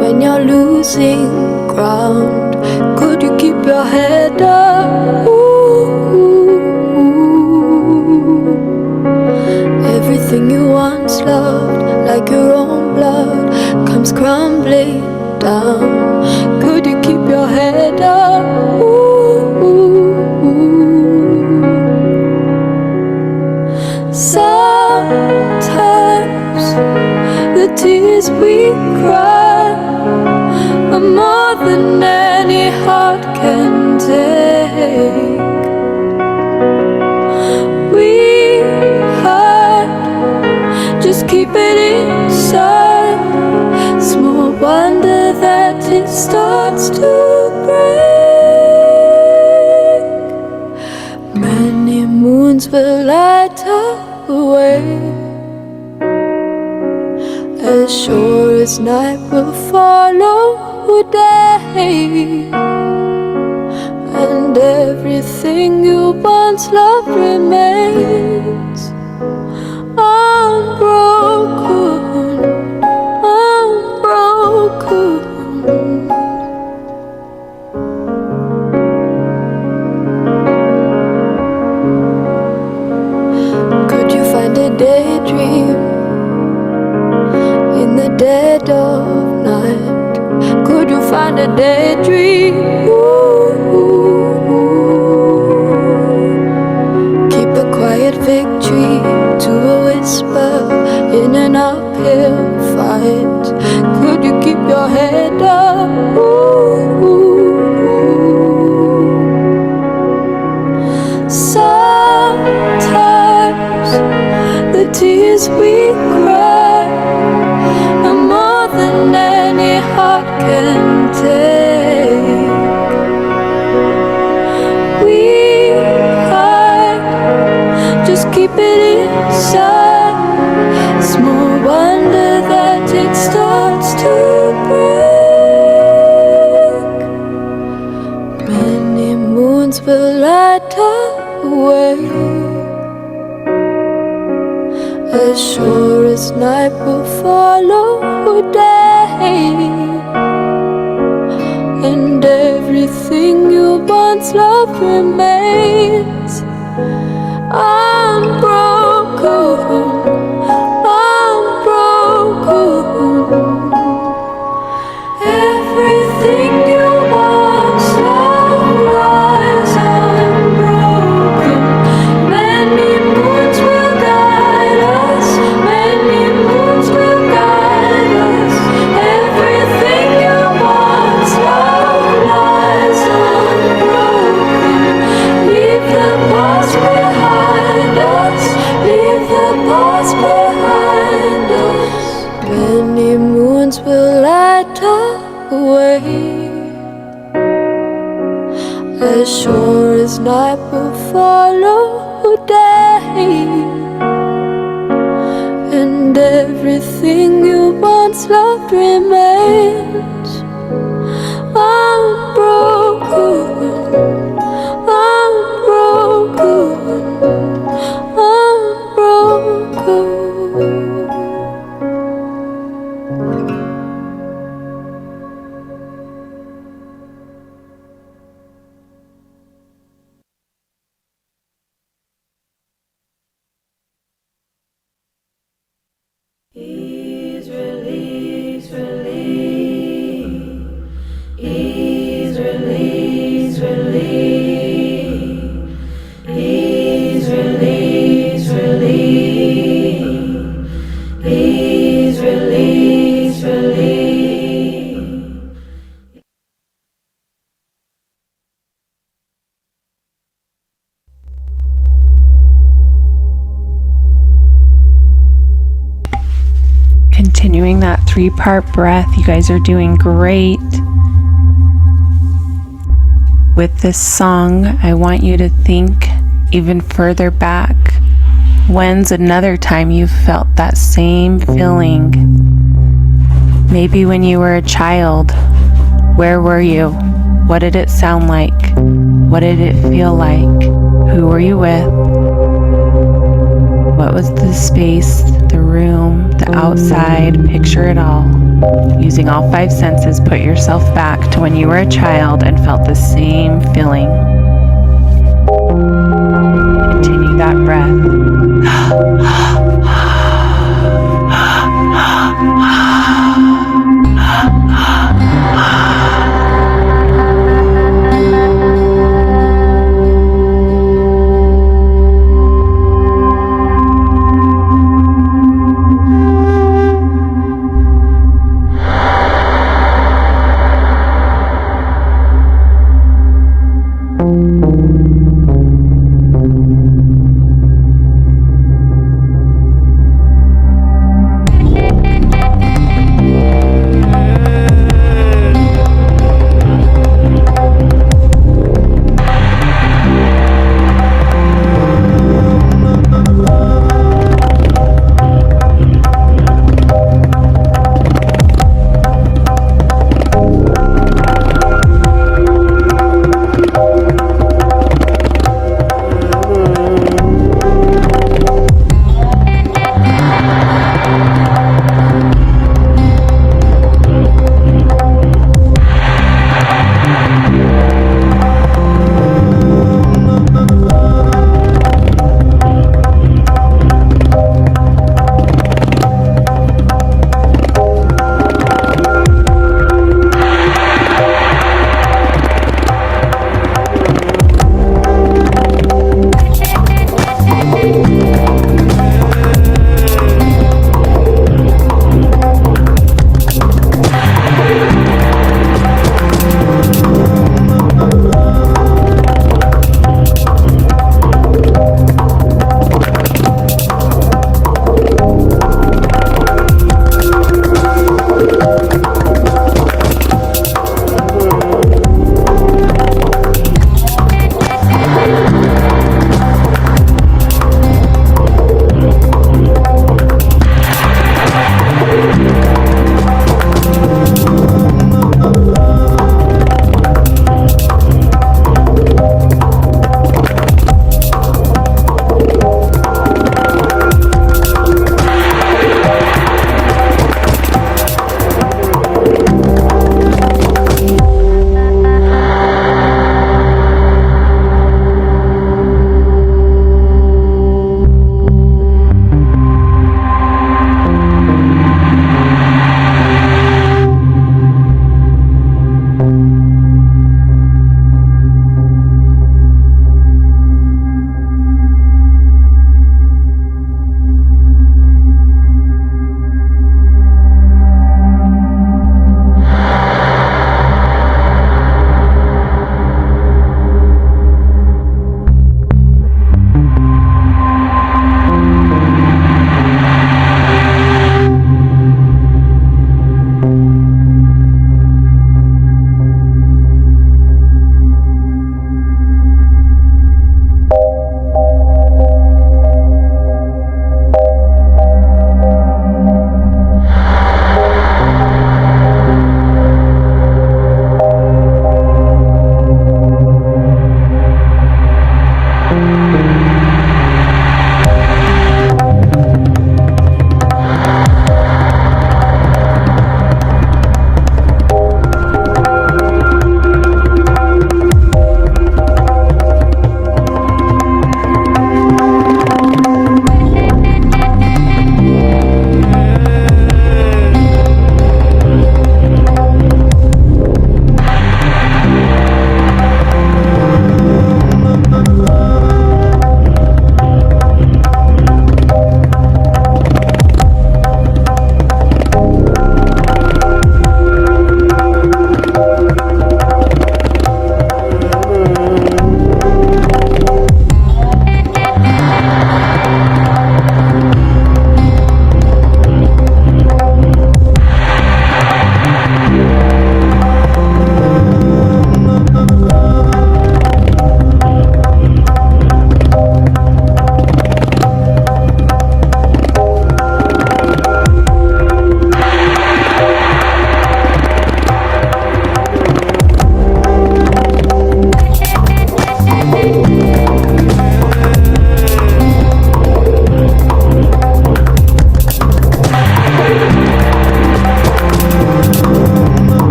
when you're losing ground? Could you keep your head up? Ooh. Everything you once loved, like your own blood, comes crumbling down. Could you keep your head up? Sometimes the tears we cry are more than any heart can take. We hide, just keep it inside. Small wonder that it starts to break. Many moons will light away, as sure as night will follow day, and everything you once loved remains unbroken, unbroken. Could you find a daydream in the dead of night? Could you find a daydream? Keep a quiet victory to a whisper in an uphill fight. Could you keep your head up? Sometimes the tears we cry are more than any heart can take. We hide, just keep it inside. Small wonder that it starts to break. Many moons will light away, as sure as night will follow day, and everything you once loved remains unbroken, unbroken. Everything you once loved lies unbroken. Many moons will guide us, many moons will guide us. Everything you once loved lies unbroken. Leave the past behind us, leave the past behind us. Many moons will light away, as sure as night will follow day, and everything you once loved remains unbroken, unbroken, unbroken. Ease, release, release. Ease, release, release. Ease, release, release. Ease, release, release. Continuing that 3-part breath. You guys are doing great. With this song, I want you to think even further back. When's another time you felt that same feeling? Maybe when you were a child. Where were you? What did it sound like? What did it feel like? Who were you with? What was the space, the room, the outside? Picture it all. Using all 5 senses, put yourself back to when you were a child and felt the same feeling. Continue that breath.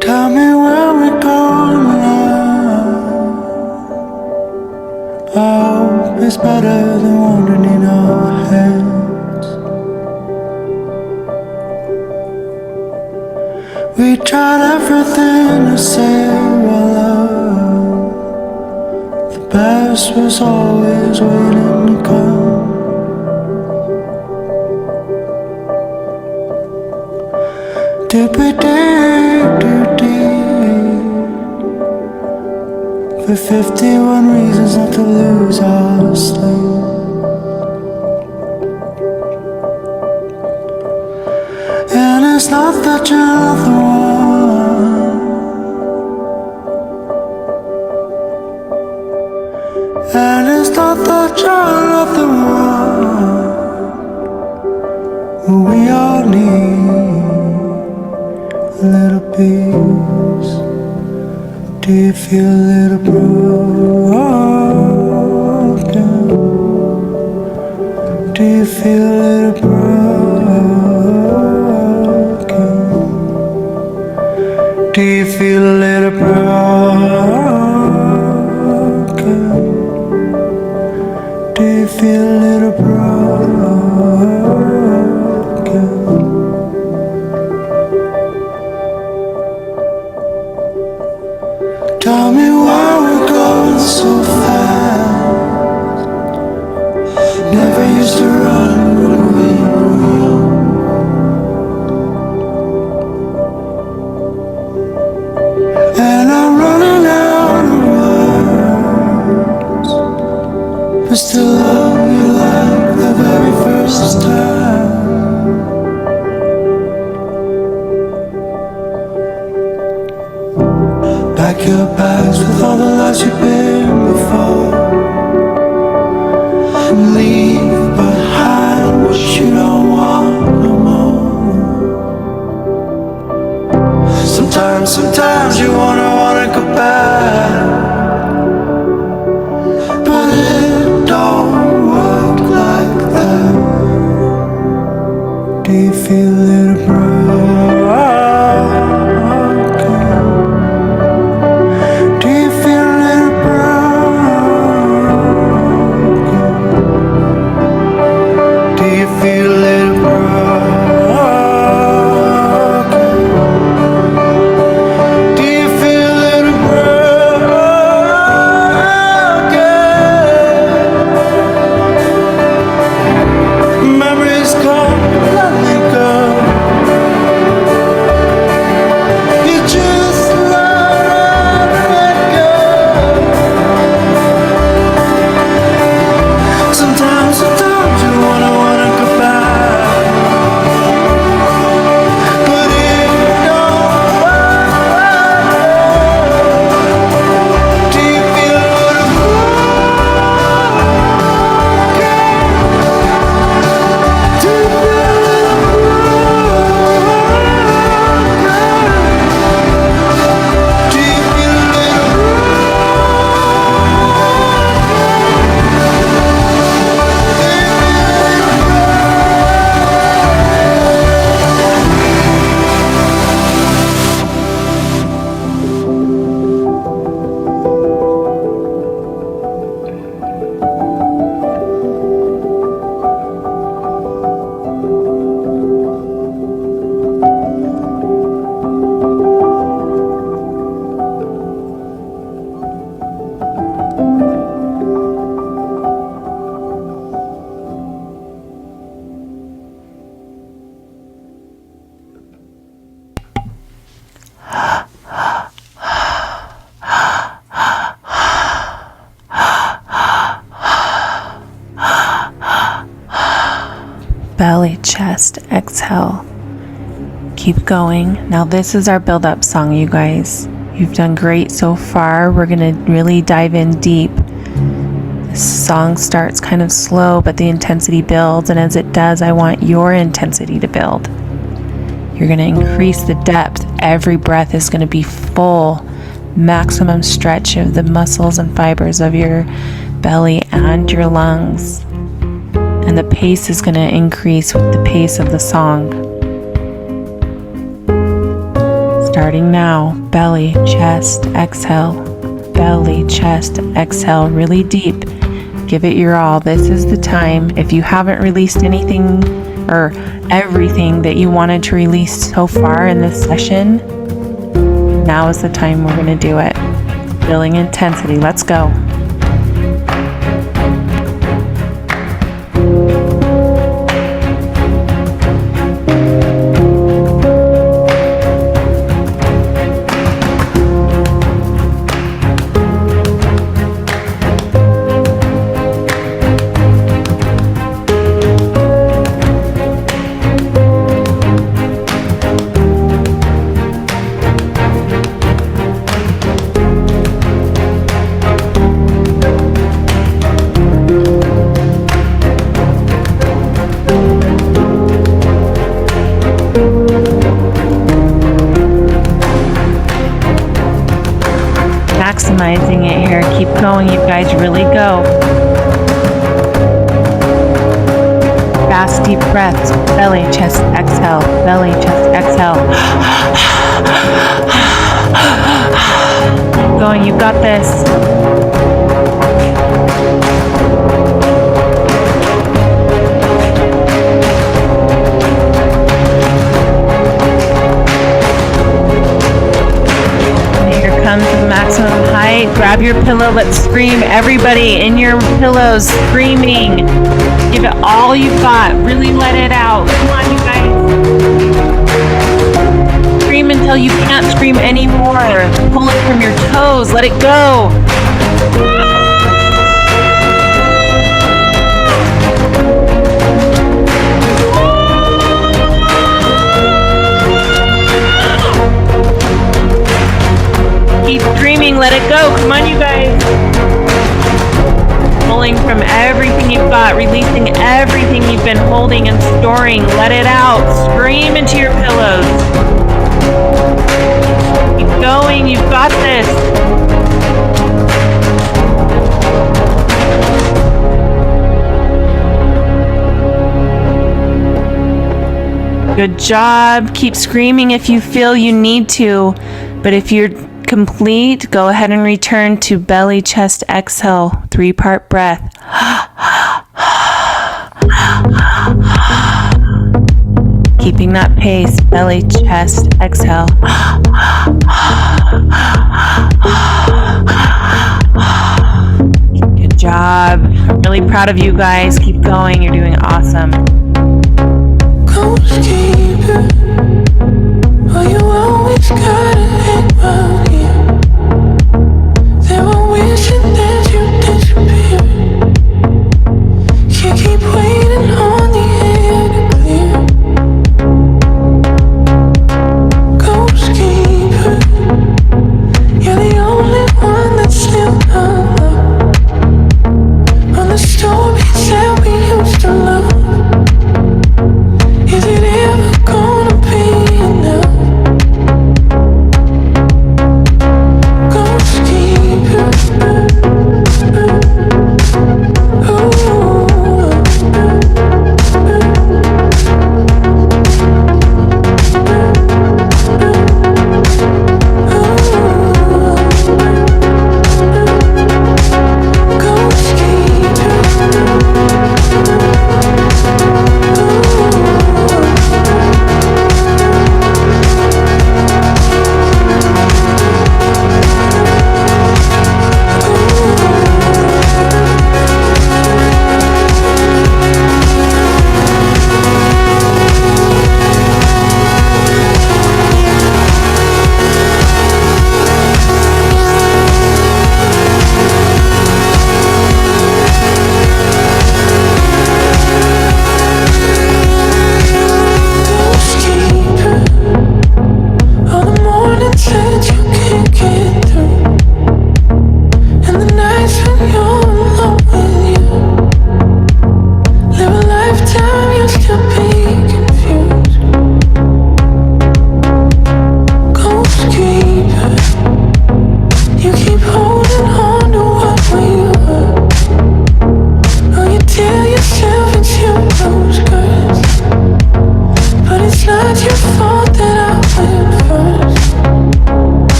Tell me where we're going now. I hope it's better than wandering in our heads. We tried everything to save our love. The best was always waiting to come. Did we dig too deep for 51 reasons not to lose our sleep? And it's not that you're not the one, and it's not that you're not the one. We all need a little peace. Do you feel a little broken? Do you feel a little broken? Do you feel a little broken? Do you feel a little broken? Tell me why we're going so fast. Never used to run when we were young. And I'm running out of words, but still love you like the very first time. Pack your bags with all the lives you've been before, and leave behind what you don't want no more. Sometimes you wanna go back, but it don't work like that. Do you feel a little broken? Do you feel a little broken? Do you feel a little broken? Do you feel a little broken? Memories come, let me go. You just let it go. Sometimes you wanna go back, but it don't work. Do you feel a little broken? Do you feel a little broken? Do you feel a little belly, chest, exhale. Keep going. Now this is our build-up song, you guys. You've done great so far. We're gonna really dive in deep. This song starts kind of slow, but the intensity builds, and as it does, I want your intensity to build. You're gonna increase the depth. Every breath is gonna be full, maximum stretch of the muscles and fibers of your belly and your lungs. And the pace is going to increase with the pace of the song. Starting now, belly, chest, exhale. Belly, chest, exhale, really deep. Give it your all. This is the time. If you haven't released anything or everything that you wanted to release so far in this session, now is the time we're going to do it. Feeling intensity. Let's go. Maximizing it here. Keep going, you guys. Really go. Fast, deep breaths. Belly, chest, exhale. Belly, chest, exhale. Keep going. You got this. Comes to maximum height. Grab your pillow. Let's scream. Everybody in your pillows screaming. Give it all you've got. Really let it out. Come on, you guys. Scream until you can't scream anymore. Pull it from your toes. Let it go. Keep screaming, let it go. Come on, you guys. Pulling from everything you've got, releasing everything you've been holding and storing. Let it out. Scream into your pillows. Keep going. You've got this. Good job. Keep screaming if you feel you need to, but if you're complete, go ahead and return to belly, chest, exhale. 3-part breath. Keeping that pace. Belly, chest, exhale. Good job. I'm really proud of you guys. Keep going. You're doing awesome. Oh, you always gotta hang around here. They were wishing that you disappeared. Can't keep waiting on the air to clear. Ghost keeper, you're the only one that's still alive. On the stories that we used to love. Is it ever gonna be enough?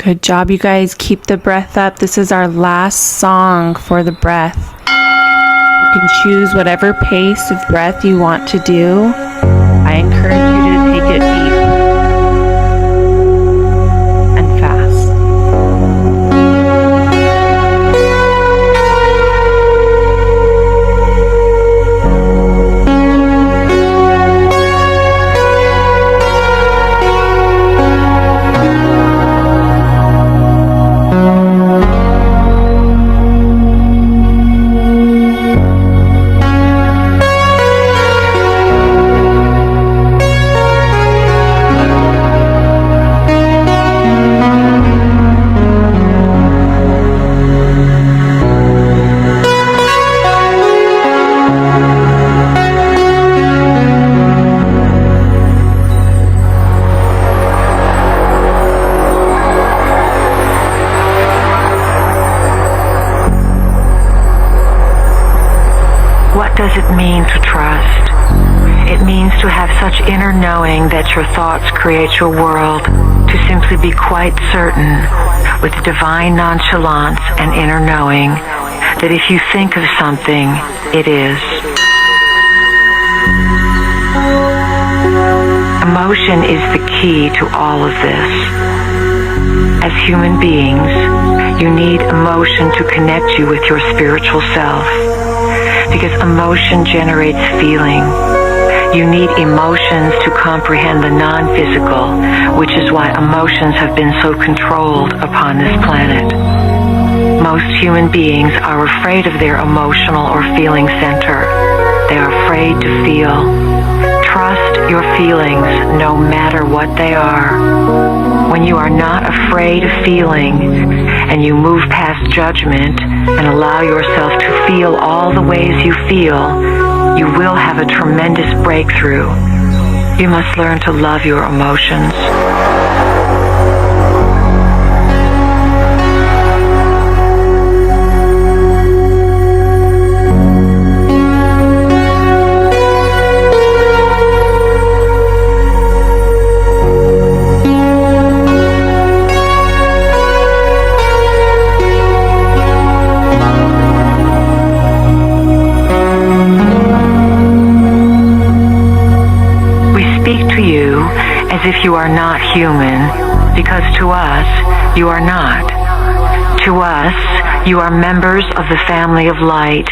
Good job, you guys. Keep the breath up. This is our last song for the breath. You can choose whatever pace of breath you want to do. I encourage you to take it deep and fast. What does it mean to trust? It means to have such inner knowing that your thoughts create your world, to simply be quite certain, with divine nonchalance and inner knowing, that if you think of something, it is. Emotion is the key to all of this. As human beings, you need emotion to connect you with your spiritual self, because emotion generates feeling. You need emotions to comprehend the non-physical, which is why emotions have been so controlled upon this planet. Most human beings are afraid of their emotional or feeling center. They are afraid to feel. Trust your feelings, no matter what they are. When you are not afraid of feeling, and you move past judgment and allow yourself to feel all the ways you feel, you will have a tremendous breakthrough. You must learn to love your emotions. As if you are not human, because to us, you are not. To us, you are members of the family of light.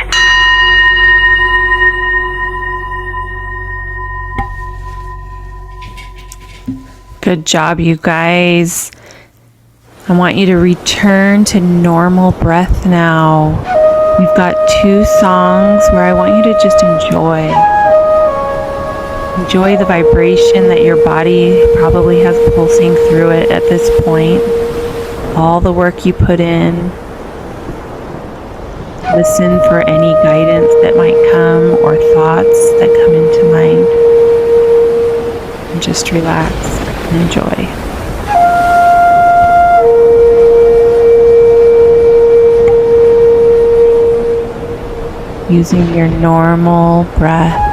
Good job, you guys. I want you to return to normal breath now. We've got 2 songs where I want you to just enjoy. Enjoy the vibration that your body probably has pulsing through it at this point. All the work you put in. Listen for any guidance that might come or thoughts that come into mind. And just relax and enjoy. Using your normal breath.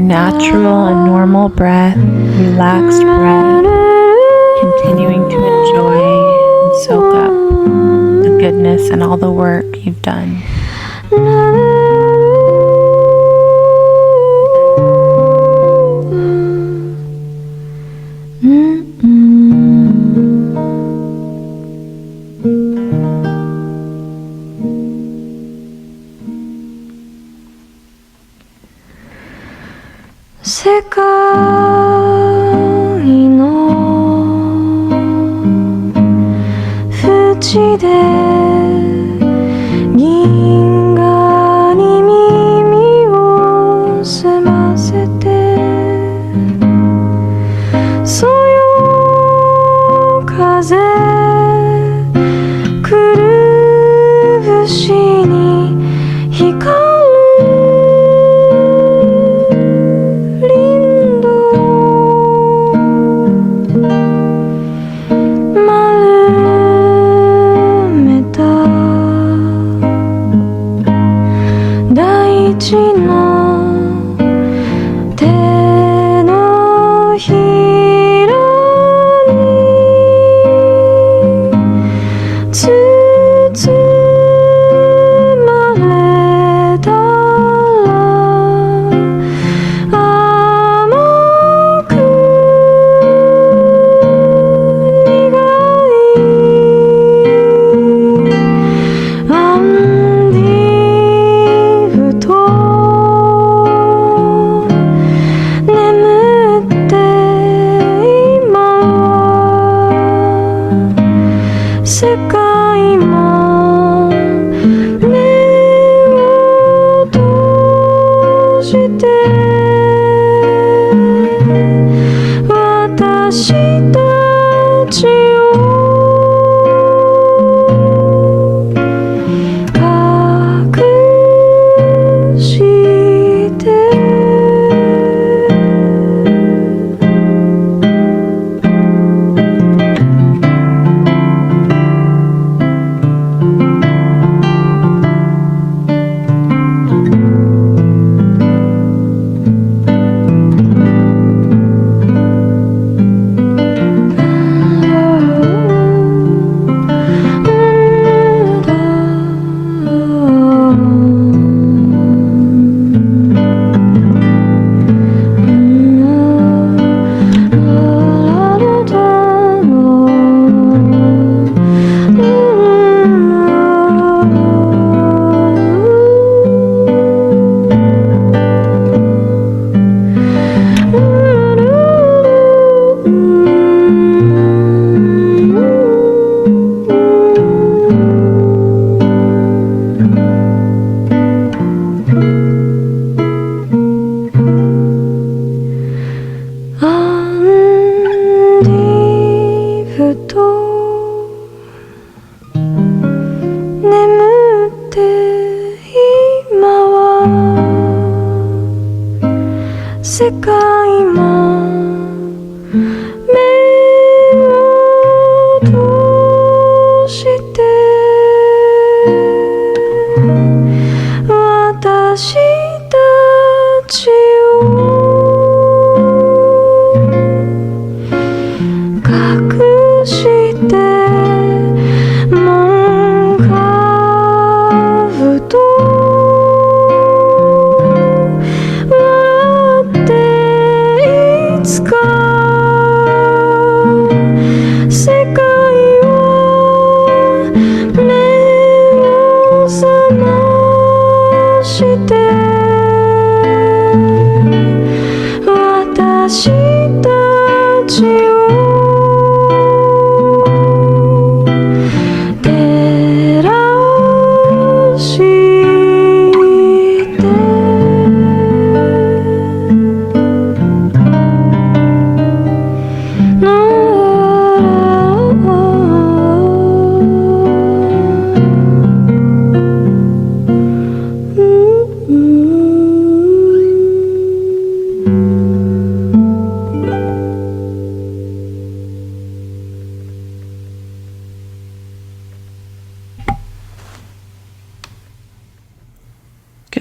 natural and normal breath, relaxed breath, continuing to enjoy and soak up the goodness and all the work you've done.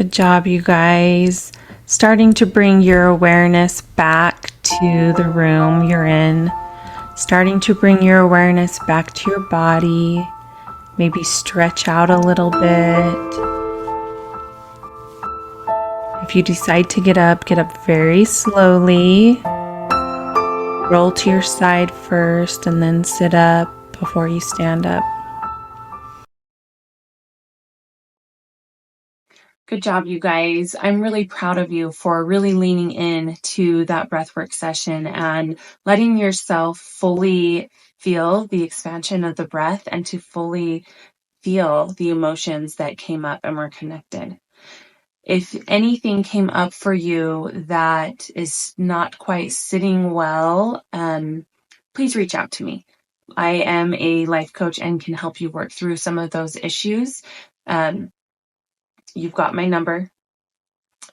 Good job, you guys. Starting to bring your awareness back to the room you're in. Starting to bring your awareness back to your body. Maybe stretch out a little bit. If you decide to get up very slowly. Roll to your side first and then sit up before you stand up. Good job, you guys. I'm really proud of you for really leaning in to that breathwork session and letting yourself fully feel the expansion of the breath and to fully feel the emotions that came up and were connected. If anything came up for you that is not quite sitting well, please reach out to me. I am a life coach and can help you work through some of those issues. You've got my number.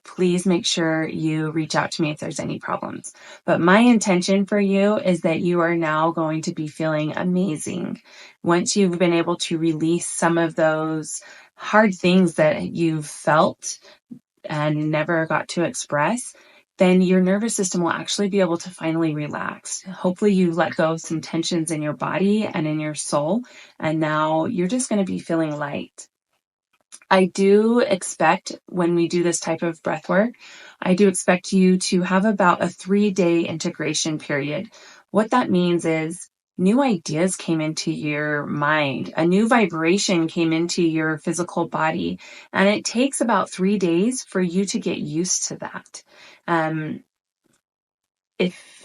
Please make sure you reach out to me if there's any problems. But my intention for you is that you are now going to be feeling amazing. Once you've been able to release some of those hard things that you've felt and never got to express, then your nervous system will actually be able to finally relax. Hopefully you let go of some tensions in your body and in your soul, and now you're just going to be feeling light. I do expect when we do this type of breath work, I do expect you to have about a 3-day integration period. What that means is new ideas came into your mind, a new vibration came into your physical body, and it takes about 3 days for you to get used to that. If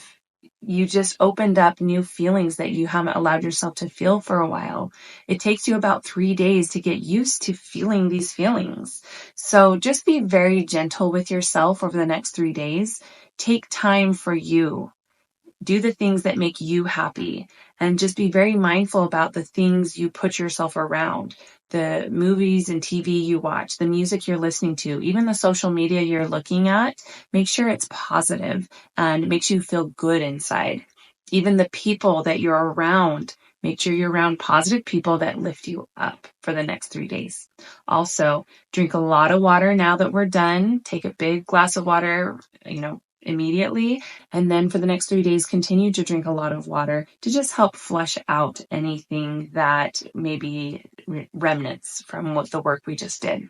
you just opened up new feelings that you haven't allowed yourself to feel for a while, it takes you about 3 days to get used to feeling these feelings. So just be very gentle with yourself over the next 3 days. Take time for you. Do the things that make you happy, and just be very mindful about the things you put yourself around, the movies and TV you watch, the music you're listening to, even the social media you're looking at. Make sure it's positive and makes you feel good inside. Even the people that you're around, make sure you're around positive people that lift you up for the next 3 days. Also, drink a lot of water now that we're done. Take a big glass of water, immediately. And then for the next 3 days, continue to drink a lot of water to just help flush out anything that may be remnants from the work we just did.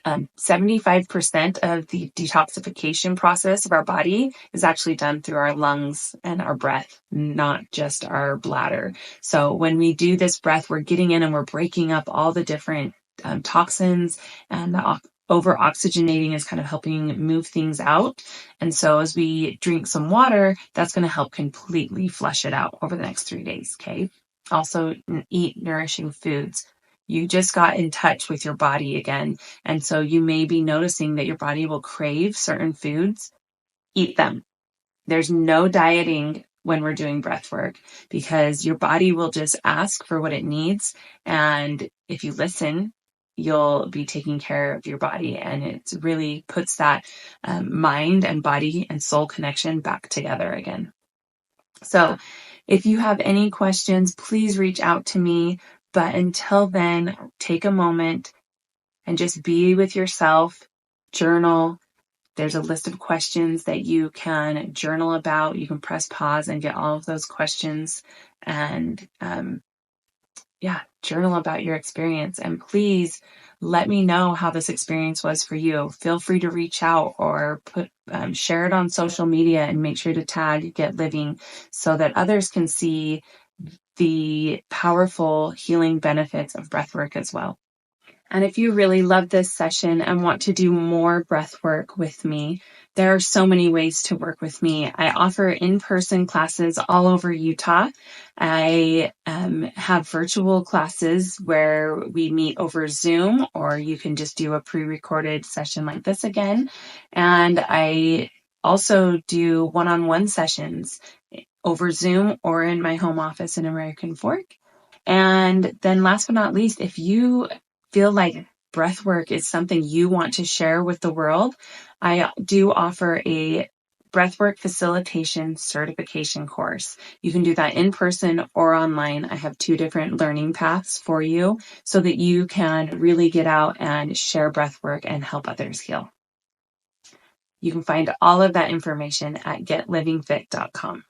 75% of the detoxification process of our body is actually done through our lungs and our breath, not just our bladder. So when we do this breath, we're getting in and we're breaking up all the different toxins, and the over-oxygenating is kind of helping move things out. And so as we drink some water, that's going to help completely flush it out over the next 3 days, okay? Also, eat nourishing foods. You just got in touch with your body again. And so you may be noticing that your body will crave certain foods. Eat them. There's no dieting when we're doing breath work, because your body will just ask for what it needs. And if you listen, you'll be taking care of your body. And it really puts that mind and body and soul connection back together again. So if you have any questions, please reach out to me. But until then, take a moment and just be with yourself, journal. There's a list of questions that you can journal about. You can press pause and get all of those questions, and journal about your experience. And please let me know how this experience was for you. Feel free to reach out or share it on social media, and make sure to tag Get Living so that others can see the powerful healing benefits of breathwork as well. And if you really love this session and want to do more breath work with me, there are so many ways to work with me. I offer in-person classes all over Utah. I have virtual classes where we meet over Zoom, or you can just do a pre-recorded session like this again. And I also do one-on-one sessions over Zoom or in my home office in American Fork. And then last but not least, if you feel like breathwork is something you want to share with the world, I do offer a breathwork facilitation certification course. You can do that in person or online. I have 2 different learning paths for you so that you can really get out and share breathwork and help others heal. You can find all of that information at getlivingfit.com.